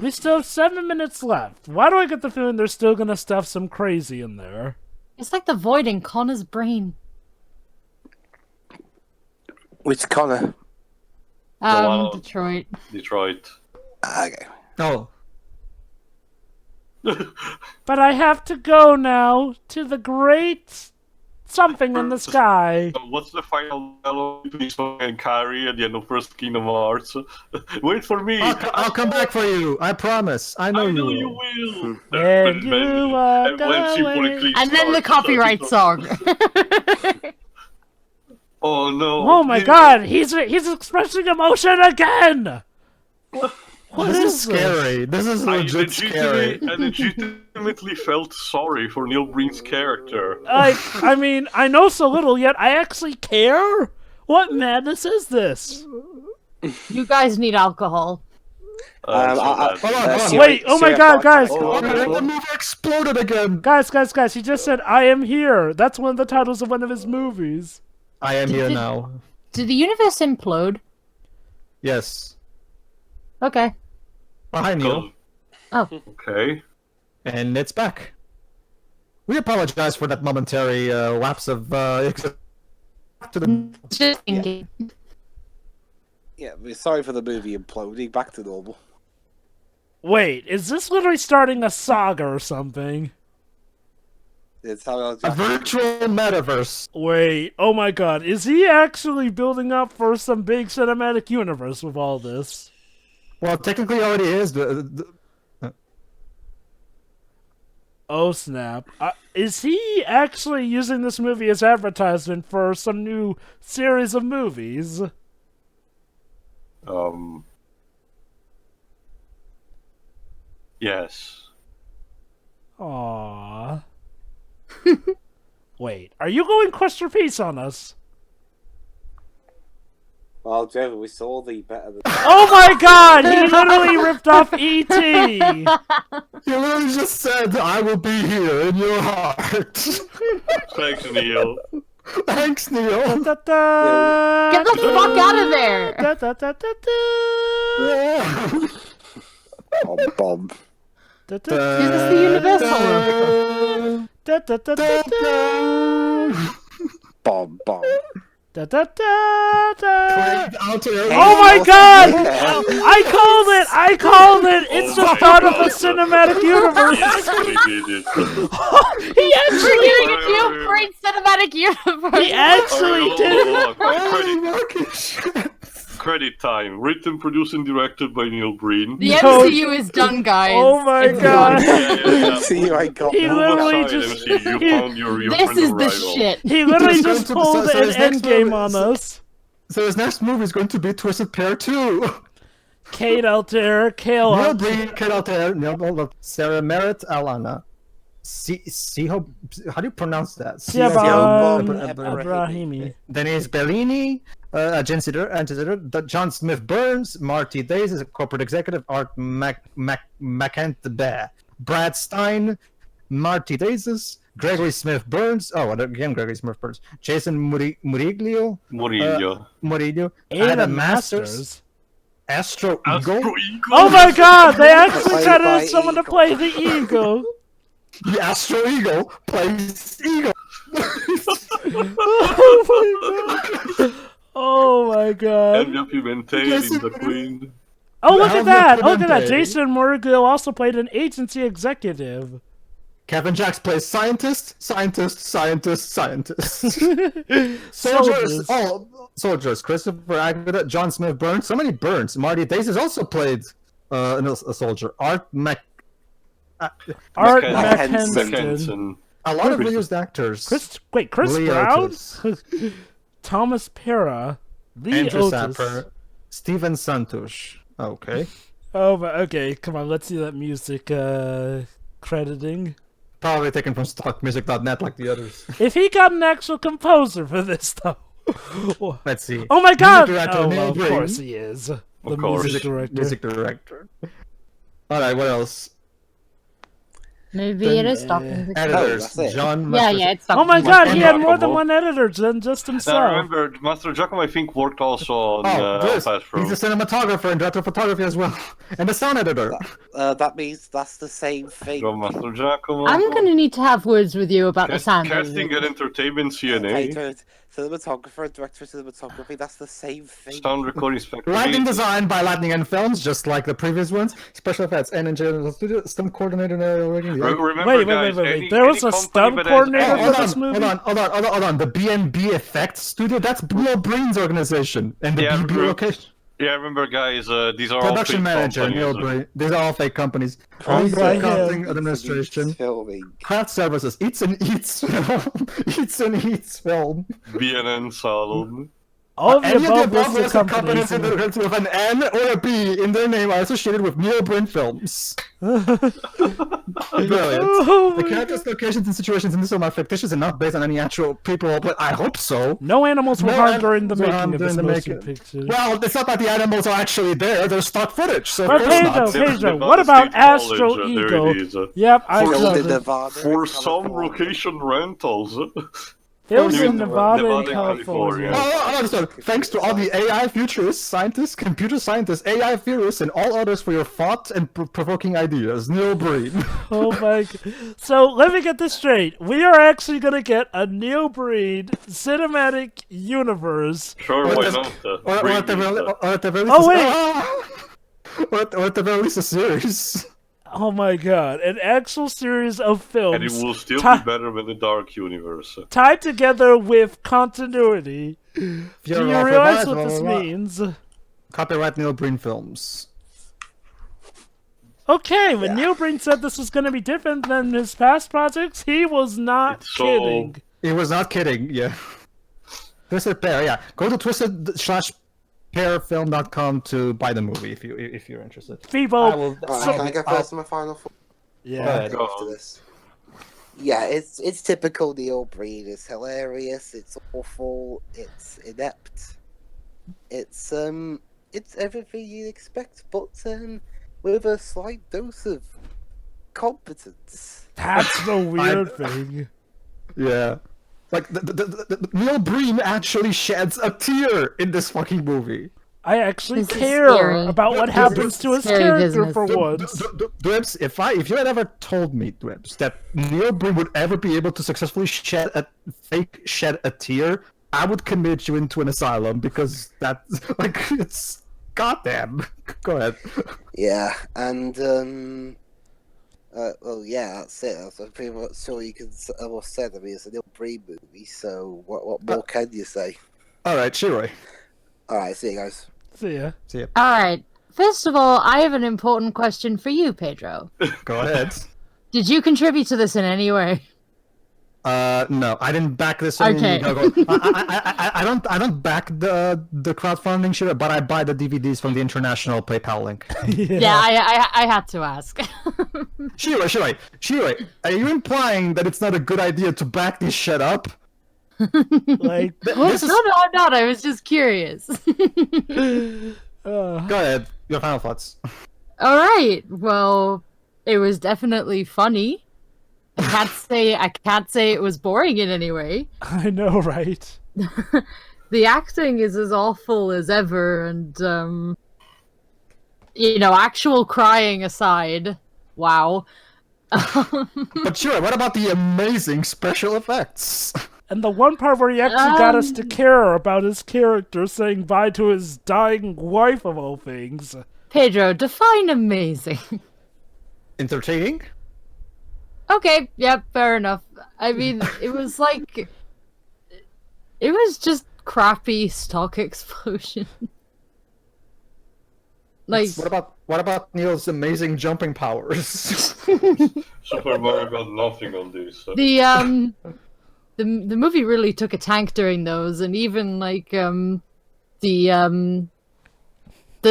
We still have 7 minutes left. Why do I get the feeling they're still gonna stuff some crazy in there? It's like the void in Connor's brain. Which Connor? one- Detroit. Detroit. Okay. Oh, But I have to go now to the great something in the sky. So what's the final battle between Song and Kari at the end of First Kingdom Hearts? Wait for me! I'll come back for you. I promise. I know, I know you you will. will! And you walk when she away. politically And then the starts, copyright song. Oh no! Oh my god, he's expressing emotion again! What This is is scary. This is legit scary. I legitimately felt sorry for Neil Breen's character. I mean, I know so little, yet I actually care? What madness is this? You guys need alcohol. So bad. Hold on. Wait, oh my god, guys! Oh, the movie exploded again. Guys, he just said, I am here. That's one of the titles of one of his movies. I am here now. Did the universe implode? Yes. Okay. Hi, Neil. Oh. Okay. And it's back. We apologize for that momentary lapse of to the. Just thinking. Yeah, we're sorry for the movie imploding. Back to normal. Wait, is this literally starting a saga or something? It's how A virtual metaverse. Wait, oh my god, is he actually building up for some big cinematic universe with all this? Well, technically, it already is. Oh snap. Is he actually using this movie as advertisement for some new series of movies? Yes. Aww. Wait, are you going quest for peace on us? Well, Trevor, we saw the better than. Oh my god, he literally ripped off E.T. You literally just said, "I will be here in your heart." Thanks, Neil. Thanks, Neil. Get the Get the fuck out of there! Yeah. Bomb. This is the universal. Bomb. Oh Oh my god! I called it! It's Oh just my part of God. the cinematic universe! Yes, we did it. He actually We're getting a new great cinematic universe! He actually did Credit, credit time. Written, produced, and directed by Neil Breen. The No. MCU is done, guys. Oh my It's god! Yeah. See you, I got He that. literally Aside, just- MC, you found your This friend is of the rival. shit. He literally He's just going to- pulled so an his next endgame movie- on us. So his next movie is going to be Twisted Pair 2. Kate Altair, Kale Neil Altair. Breen, Kate Altair, Sarah Merritt, Alana. How do you pronounce that? Ibrahimi. Denise Bellini, Jen Sitter, John Smith Burns, Marty Days is a corporate executive, Art McEntbear, Brad Stein, Marty Days, Gregory Smith Burns, again Gregory Smith Burns, Jason Murillo, Murillo. Adam Masters. Astro Astro Eagle, Eagle. Oh my god, they actually Played cut by in someone to Eagle. play the eagle. the Astro Eagle plays Eagle. Oh my god. And Pimentel in the Queen. Oh, look at that! Helmut Look at that! Pimentel. Jason Murgill also played an agency executive. Kevin Jax plays scientist. Soldiers. Soldiers. Soldiers. Christopher Aguilera, John Smith Burns. So many Burns. Marty Days has also played a soldier. Art Art Mackensen. Mackensen. A lot of reused actors. Chris Lee Brown? Otis. Thomas Pera. Lee Andrew Otis. Sapper. Steven Santush. Okay. Oh, but okay, come on, let's see that music crediting. Probably taken from stockmusic.net like the others. If he got an actual composer for this, though. Let's see. Oh my god! Music director Oh, Neil well, of Breen. course he is. The course. music director. Music director. Alright, what else? Maybe it is stock music. Editors. that's it. John Yeah, Master- yeah, it's stock Oh my music. god, he had more than Giacomo. one editor than just I himself. remember Master Giacomo, I think, worked also on this. Fast Pro. He's a cinematographer and director of photography as well. And a sound editor. That means that's the same thing. From Master Giacomo. I'm gonna need to have words with you about the sound. Casting and entertainment CNA. Editor, cinematographer, director of cinematography, that's the same thing. Sound recording spectrum. Lighting design by Lightning and Films, just like the previous ones. Special effects and engineering studio. Stunt coordinator and aerial rigging. Remember, Wait. guys, There was a company stunt that has coordinator any- for this movie? Hold on. The B&B Effects Studio, that's Neil Breen's organization. And the Yeah, BB bro. location. Yeah, remember, guys, these are all Production fake manager, companies. Neil Breen. These are all fake companies. Owned by him. Accounting, administration. Filming. Craft services. Eats and Eats film. Eats and Eats film. BNN Salon. All of the Any of the above above listed listed companies companies. with an N or a B in their name are associated with Neil Breen films. Brilliant. Oh The my characters, locations, and situations in this film are fictitious and not based on any actual people, but I hope so. No animals were No harmed during the animals were making harmed of this during the motion making. picture. Well, it's not that the animals are actually there, they're stock footage, so But of course Pedro, not. Pedro, Nevada what about State College, Astro there Ego? it is. Yep, I Filmed got in it. Nevada, For some California. location rentals. It was Nevada in Nevada and and California. California. So, thanks to all the AI futurists, scientists, computer scientists, AI theorists, and all others for your thought and provoking ideas. Neil Breen. Oh my god. So let me get this straight. We are actually going to get a Neil Breen cinematic universe. Sure, Or why at not? Or at the very Oh, wait! or at the very least a series. Oh my god. An actual series of And it films will still Ti- be better than the Dark Universe. tied together with continuity. Do You're you all realize revised, what blah, this blah, blah. means? Copyright Neil Breen films. Okay, when Neil Breen said this was going to be different than his past projects, he was not It's so- kidding. He was not kidding, yeah. Twisted Pair, yeah. Go to twisted-pairfilm.com to buy the movie if you're interested. I Feeble. will. Alright, can I go first to my final thought Yeah. Go after on. this? Yeah, it's typical Neil Breen. It's hilarious. It's awful. It's inept. It's everything you'd expect, but with a slight dose of competence. That's the weird thing. Yeah. Like, the Neil Breen actually sheds a tear in this fucking movie. I actually This is care scary. about what This happens is to his scary character business. for once. Dwibs, if you had ever told me, Dwibs, that Neil Breen would ever be able to successfully shed a tear, I would commit you into an asylum because that's like it's goddamn. Go ahead. Yeah, and well, yeah, that's it. That's pretty much all you can almost said. I mean, it's a Neil Breen movie, so what more can you say? All right, Shiroi. All right, see you guys. See ya. See ya. Alright, first of all, I have an important question for you, Pedro. Go ahead. Did you contribute to this in any way? No, I didn't back this. Okay. I don't back the crowdfunding shit, but I buy the DVDs from the international PayPal link. Yeah, I had to ask. Shiroi, are you implying that it's not a good idea to back this shit up? Like, This is... No, I'm not. I was just curious. Go ahead. Your final thoughts. All right. Well, it was definitely funny. I can't say it was boring in any way. I know, right? The acting is as awful as ever, and actual crying aside, wow. But sure, what about the amazing special effects? And the one part where he actually got us to care about his character saying bye to his dying wife of all things. Pedro, define amazing. Entertaining? Okay, yep, fair enough. I mean, it was just crappy stock explosion. Like, what about Neil's amazing jumping powers? Super Mario got nothing on this. the movie really took a tank during those, and even like the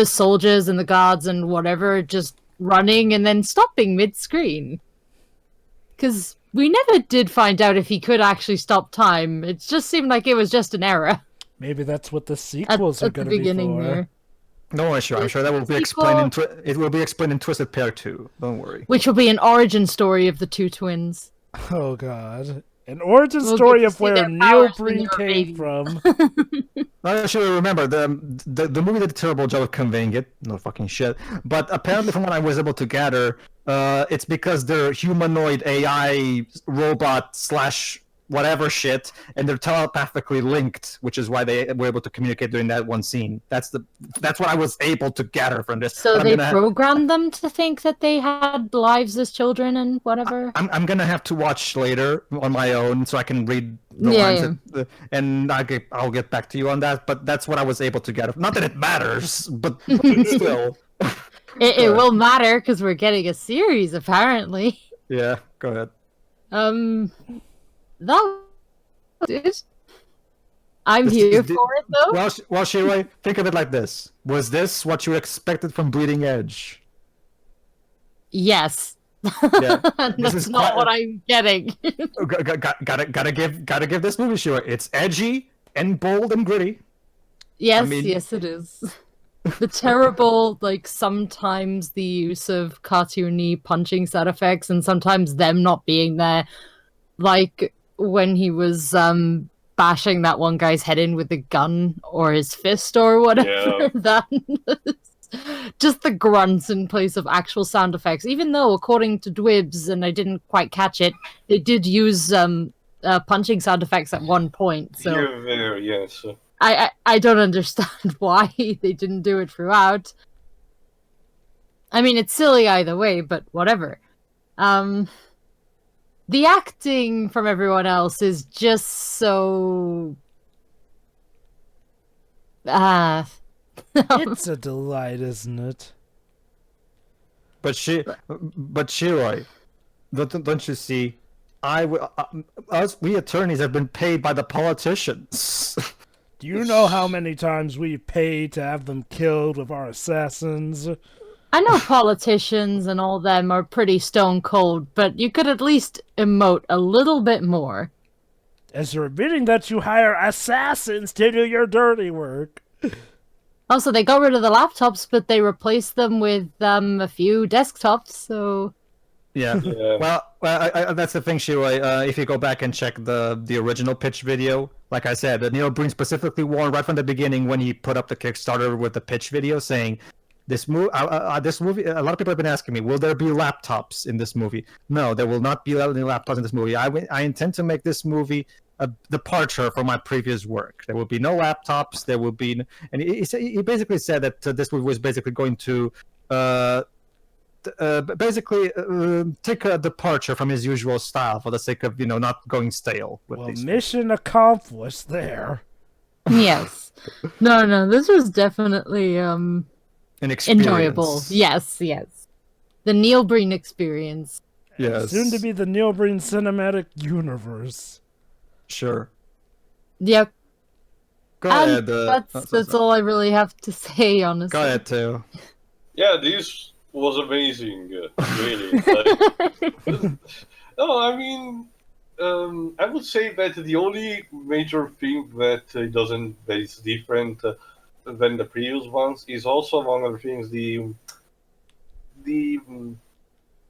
soldiers and the guards and whatever just running and then stopping mid-screen. Because we never did find out if he could actually stop time. It just seemed like it was just an error. Maybe that's what the sequels are going to be for. There. No issue. I'm sure that will be explained it will be explained in Twisted Pair 2. Don't worry. Which will be an origin story of the two twins. Oh god. An origin story of where Neil Breen came from. I actually remember the movie did a terrible job of conveying it. No fucking shit. But apparently, from what I was able to gather, it's because they're humanoid AI robot / whatever shit, and they're telepathically linked, which is why they were able to communicate during that one scene. That's what I was able to gather from this. So they programmed them to think that they had lives as children and whatever. I'm gonna have to watch later on my own so I can read the lines, and I'll get back to you on that. But that's what I was able to gather. Not that it matters, but still. It will matter because we're getting a series apparently. Yeah, go ahead. That was it. I'm here for it, though. Well, Shiroi, think of it like this. Was this what you expected from Bleeding Edge? Yes. Yeah. That's not what I'm getting. Gotta give this movie, Shiroi. It's edgy and bold and gritty. Yes, yes it is. The terrible, like, sometimes the use of cartoony punching sound effects and sometimes them not being there. Like, when he was bashing that one guy's head in with a gun or his fist or whatever. Yeah. Just the grunts in place of actual sound effects. Even though, according to Dwibs, and I didn't quite catch it, they did use punching sound effects at one point. So yes. I don't understand why they didn't do it throughout. I mean, it's silly either way, but whatever. The acting from everyone else is just so... It's a delight, isn't it? But Shiroi, don't you see? We attorneys have been paid by the politicians. Do you know how many times we pay to have them killed with our assassins? I know politicians and all them are pretty stone cold, but you could at least emote a little bit more. As you're admitting that you hire assassins to do your dirty work. Also, they got rid of the laptops, but they replaced them with a few desktops, so... Yeah. Well, that's the thing, Shiroi. If you go back and check the original pitch video, like I said, Neil Breen specifically warned right from the beginning when he put up the Kickstarter with the pitch video saying... This movie, a lot of people have been asking me, will there be laptops in this movie? No, there will not be any laptops in this movie. I intend to make this movie a departure from my previous work. There will be no laptops. There will be, and he basically said that this movie was basically going to take a departure from his usual style for the sake of not going stale. With these mission accomplished there. Yes. No, this was definitely an experience. Enjoyable. Yes. The Neil Breen experience. Yes. Soon to be the Neil Breen cinematic universe. Sure. Yep. Go ahead. That's all I really have to say, honestly. Go ahead, too. Yeah, this was amazing. Really. No, I mean, I would say that the only major thing that is different than the previous ones is also among other things the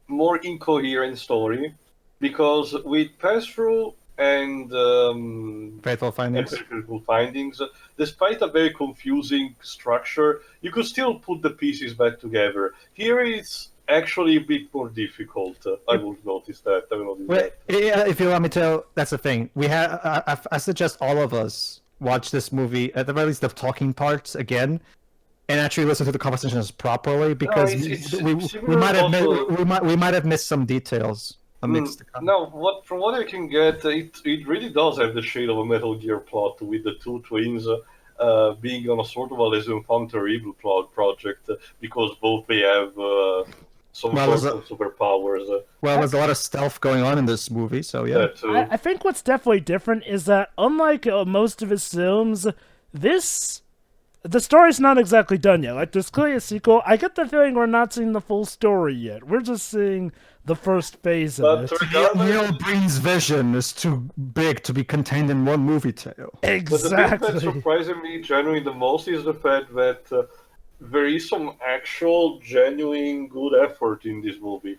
more incoherent story, because with pass-through and Faithful Findings, despite a very confusing structure, you could still put the pieces back together. Here it's actually a bit more difficult. I would notice that. If you want me to, that's the thing. I suggest all of us watch this movie, at the very least the talking parts again, and actually listen to the conversations properly, because we might have missed some details. From what I can get, it really does have the shade of a Metal Gear plot with the two twins being on a sort of a les enfants terribles project because both they have some sort of superpowers. There's a lot of stealth going on in this movie, so yeah. I think what's definitely different is that unlike most of his films, the story's not exactly done yet. Like, there's clearly a sequel. I get the feeling we're not seeing the full story yet. We're just seeing the first phase of it. Neil Breen's vision is too big to be contained in one movie tale. Exactly. But the thing that surprises me genuinely the most is the fact that there is some actual, genuine, good effort in this movie.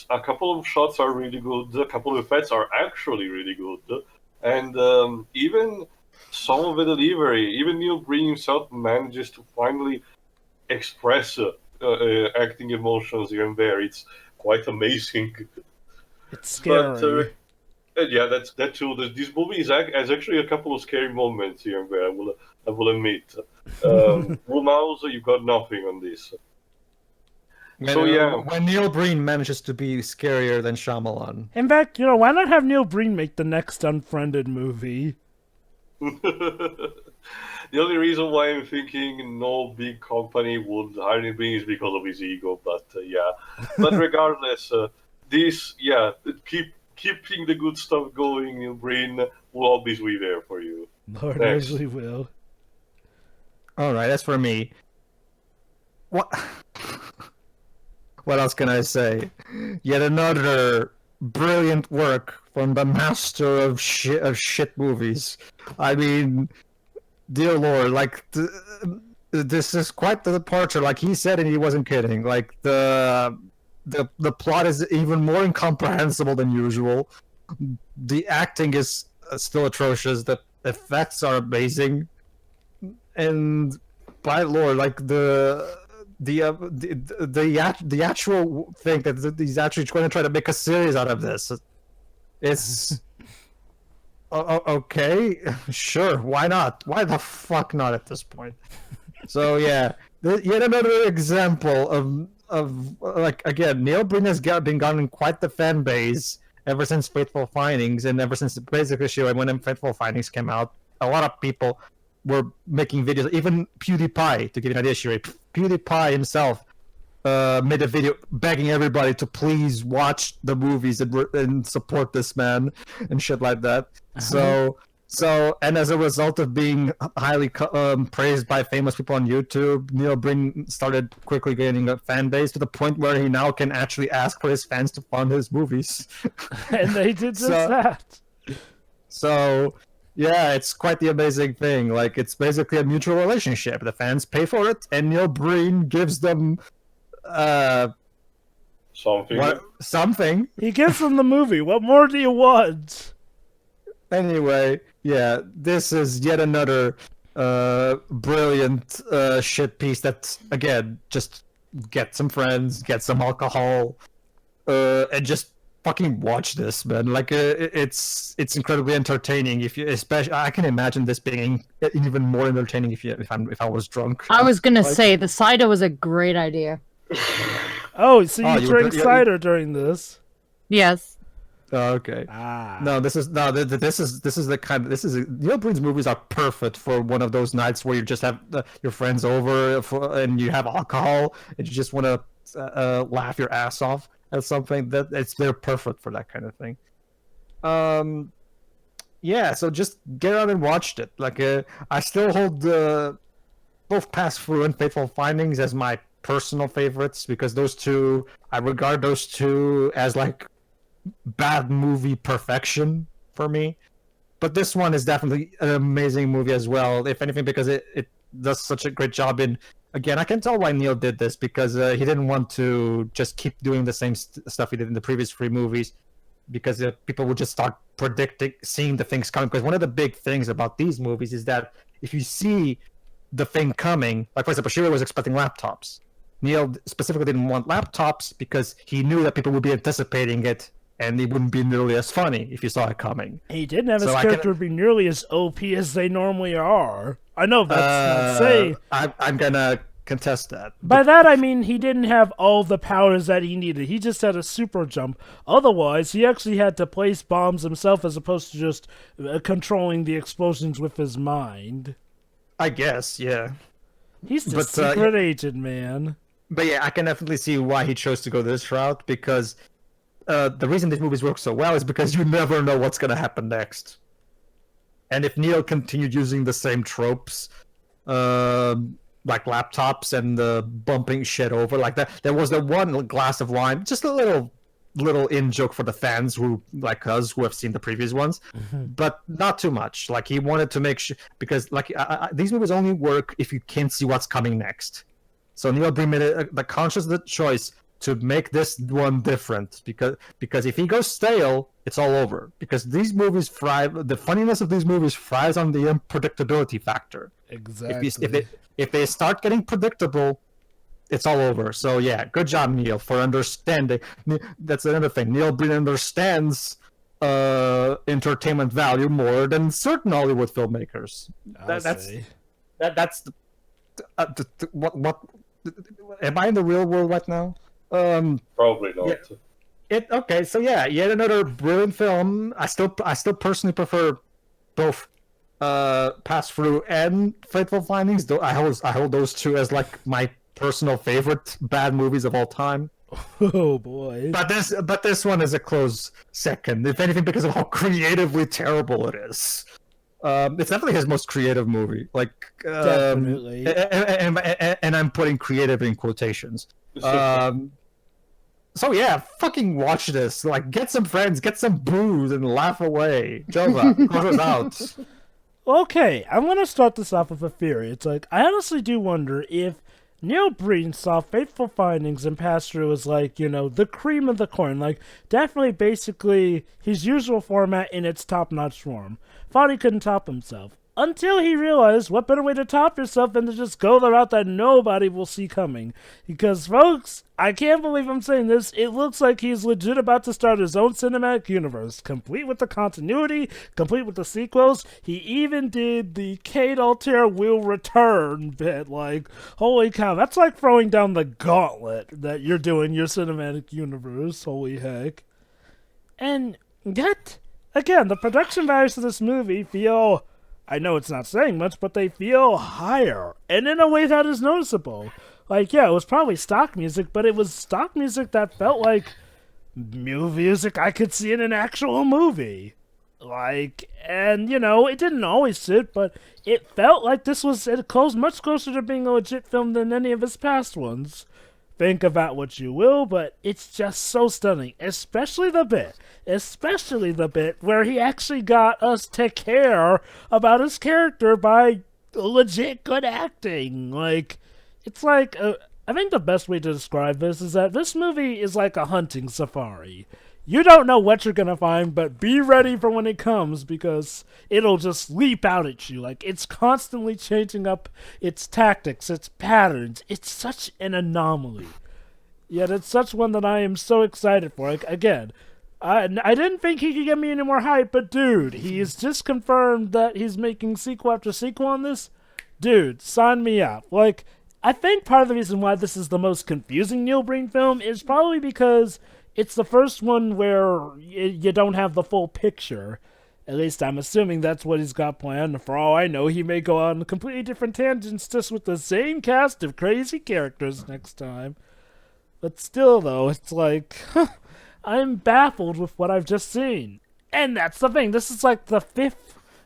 A couple of shots are really good. A couple of effects are actually really good. And even some of the delivery, even Neil Breen himself manages to finally express acting emotions here and there. It's quite amazing. It's scary. But, yeah, that too. This movie has actually a couple of scary moments here and there, I will admit. Rumhouse, you got nothing on this. When Neil Breen manages to be scarier than Shyamalan. In fact, why not have Neil Breen make the next Unfriended movie? The only reason why I'm thinking no big company would hire Neil Breen is because of his ego, but yeah. But regardless, keeping the good stuff going, Neil Breen will always be there for you. Lord knows we will. Alright, that's for me. What else can I say? Yet another brilliant work from the master of shit movies. I mean, dear Lord, like this is quite the departure. Like he said, and he wasn't kidding. Like the plot is even more incomprehensible than usual. The acting is still atrocious. The effects are amazing, and by Lord, like the actual thing that he's actually going to try to make a series out of this. It's okay, sure, why not? Why the fuck not at this point? So yeah, yet another example of like, again, Neil Breen has been gotten quite the fan base ever since Fateful Findings, and ever since basically when Fateful Findings came out, a lot of people were making videos. Even PewDiePie, to give you an idea, PewDiePie himself made a video begging everybody to please watch the movies and support this man and shit like that. So, and as a result of being highly praised by famous people on YouTube, Neil Breen started quickly gaining a fan base to the point where he now can actually ask for his fans to fund his movies. And they did just that. So, yeah, it's quite the amazing thing. Like, it's basically a mutual relationship. The fans pay for it, and Neil Breen gives them something. He gives them the movie. What more do you want? Anyway, yeah, this is yet another brilliant shit piece that, again, just get some friends, get some alcohol, and just fucking watch this, man. Like, it's incredibly entertaining. Especially, I can imagine this being even more entertaining if I was drunk. I was gonna say the cider was a great idea. Oh, so you drank cider during this? Yes. Oh, okay. No, this is Neil Breen's movies are perfect for one of those nights where you just have your friends over and you have alcohol and you just want to laugh your ass off at something. They're perfect for that kind of thing. Yeah, so just get out and watch it. Like, I still hold both Pass Through and Fateful Findings as my personal favorites, because I regard those two as like bad movie perfection for me. But this one is definitely an amazing movie as well, if anything, because it does such a great job in, again, I can tell why Neil did this, because he didn't want to just keep doing the same stuff he did in the previous 3 movies, because people would just start seeing the things coming. Because one of the big things about these movies is that if you see the thing coming, like for example, Shiro was expecting laptops. Neil specifically didn't want laptops because he knew that people would be anticipating it, and it wouldn't be nearly as funny if you saw it coming. He didn't have his character be nearly as OP as they normally are. I know that's not saying. I'm gonna contest that. By that I mean he didn't have all the powers that he needed. He just had a super jump. Otherwise, he actually had to place bombs himself as opposed to just controlling the explosions with his mind. I guess, yeah. He's the But, secret agent, man. But yeah, I can definitely see why he chose to go this route, because the reason these movies work so well is because you never know what's gonna happen next. And if Neil continued using the same tropes, like laptops and bumping shit over like that, there was the one glass of wine, just a little in joke for the fans who like us who have seen the previous ones, but not too much. Like he wanted to make sure, because like these movies only work if you can't see what's coming next. So Neil Breen made the conscious choice to make this one different, because if he goes stale, it's all over. Because these movies thrive, the funniness of these movies thrives on the unpredictability factor. Exactly. If they start getting predictable, it's all over. So yeah, good job, Neil, for understanding. That's another thing. Neil Breen understands entertainment value more than certain Hollywood filmmakers. That's what. Am I in the real world right now? Probably not. Yeah. Okay, so yeah, yet another brilliant film. I still personally prefer both Pass Through and Fateful Findings. Though I hold those two as like my personal favorite bad movies of all time. Oh boy! But this one is a close second, if anything, because of how creatively terrible it is. It's definitely his most creative movie. Like Definitely. And I'm putting creative in quotations. So yeah, fucking watch this. Like, get some friends, get some booze, and laugh away. Jova, close us out. Okay, I'm gonna start this off with a theory. It's like, I honestly do wonder if Neil Breen saw Fateful Findings and Pass Through as like, the cream of the corn. Like, definitely basically his usual format in its top-notch form. Thought he couldn't top himself. Until he realized what better way to top yourself than to just go the route that nobody will see coming. Because, folks, I can't believe I'm saying this, it looks like he's legit about to start his own cinematic universe, complete with the continuity, complete with the sequels. He even did the Kate Altair will return bit. Like, holy cow, that's like throwing down the gauntlet that you're doing your cinematic universe. Holy heck. And yet, again, the production values of this movie feel, I know it's not saying much, but they feel higher, and in a way that is noticeable. Like, yeah, it was probably stock music, but it was stock music that felt like music I could see in an actual movie. Like, and, it didn't always fit, but it felt like this was much closer to being a legit film than any of his past ones. Think about what you will, but it's just so stunning, especially the bit where he actually got us to care about his character by legit good acting. Like, it's like, I think the best way to describe this is that this movie is like a hunting safari. You don't know what you're gonna find, but be ready for when it comes, because it'll just leap out at you. Like, it's constantly changing up its tactics, its patterns. It's such an anomaly. Yet it's such one that I am so excited for. Like, again, I didn't think he could get me any more hype, but dude, he's just confirmed that he's making sequel after sequel on this. Dude, sign me up. Like, I think part of the reason why this is the most confusing Neil Breen film is probably because it's the first one where you don't have the full picture. At least I'm assuming that's what he's got planned. For all I know, he may go on completely different tangents just with the same cast of crazy characters next time. But still, though, it's like, I'm baffled with what I've just seen. And that's the thing. This is like the 5th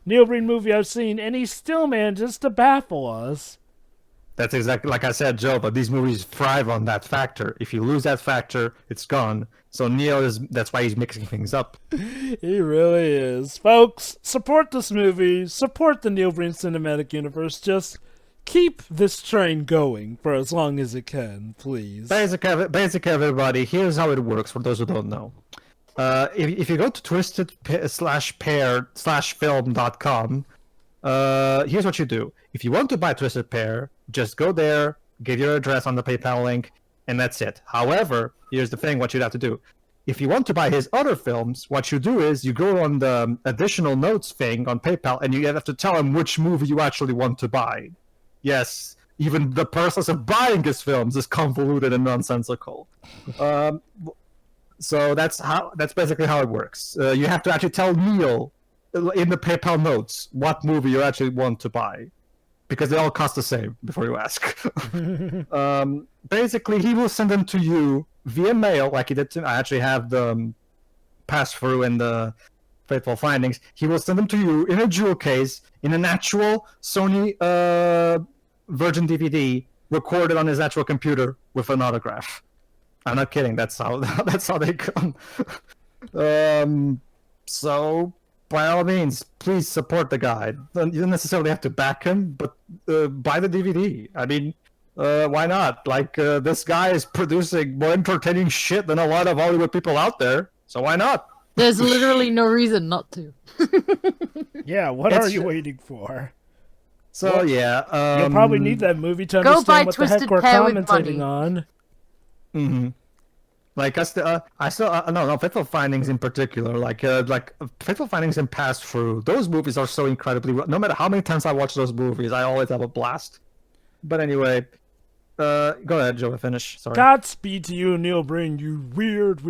Neil Breen movie I've seen, and he still manages to baffle us. That's exactly like I said, Joe, but these movies thrive on that factor. If you lose that factor, it's gone. So that's why he's mixing things up. He really is. Folks, support this movie, support the Neil Breen cinematic universe, just keep this train going for as long as it can, please. Basically, everybody, here's how it works for those who don't know. If you go to twistedpair/film.com, here's what you do. If you want to buy Twisted Pair, just go there, give your address on the PayPal link, and that's it. However, here's the thing, what you'd have to do. If you want to buy his other films, what you do is you go on the additional notes thing on PayPal, and you have to tell him which movie you actually want to buy. Yes, even the process of buying his films is convoluted and nonsensical. So that's basically how it works. You have to actually tell Neil in the PayPal notes what movie you actually want to buy. because they all cost the same. Before you ask, basically he will send them to you via mail, like he did to. I actually have the pass through and the Faithful Findings. He will send them to you in a jewel case in an actual Sony Virgin DVD recorded on his actual computer with an autograph. I'm not kidding. That's how they come. So by all means, please support the guy. You don't necessarily have to back him, but buy the DVD. I mean, why not? Like this guy is producing more entertaining shit than a lot of Hollywood people out there. So why not? There's literally no reason not to. Yeah, what are you waiting for? So yeah, you'll probably need that movie to Go buy understand what the heck Twisted we're Pair with commentating money. on. Mm-hmm. Like I still no Faithful Findings in particular, like Faithful Findings and Pass Through. Those movies are so incredibly. No matter how many times I watch those movies, I always have a blast. But anyway, go ahead, Joe. Finish. Sorry. Godspeed to you, Neil Breen, you weird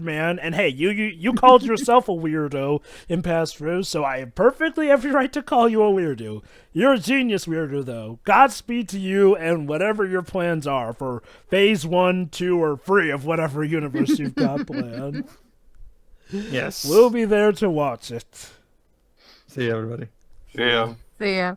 man. And hey, you called yourself a weirdo in Pass Through, so I have perfectly every right to call you a weirdo. You're a genius weirdo, though. Godspeed to you and whatever your plans are for Phase 1, 2, or 3 of whatever universe you've got planned. Yes. We'll be there to watch it. See you, everybody. Yeah. See ya.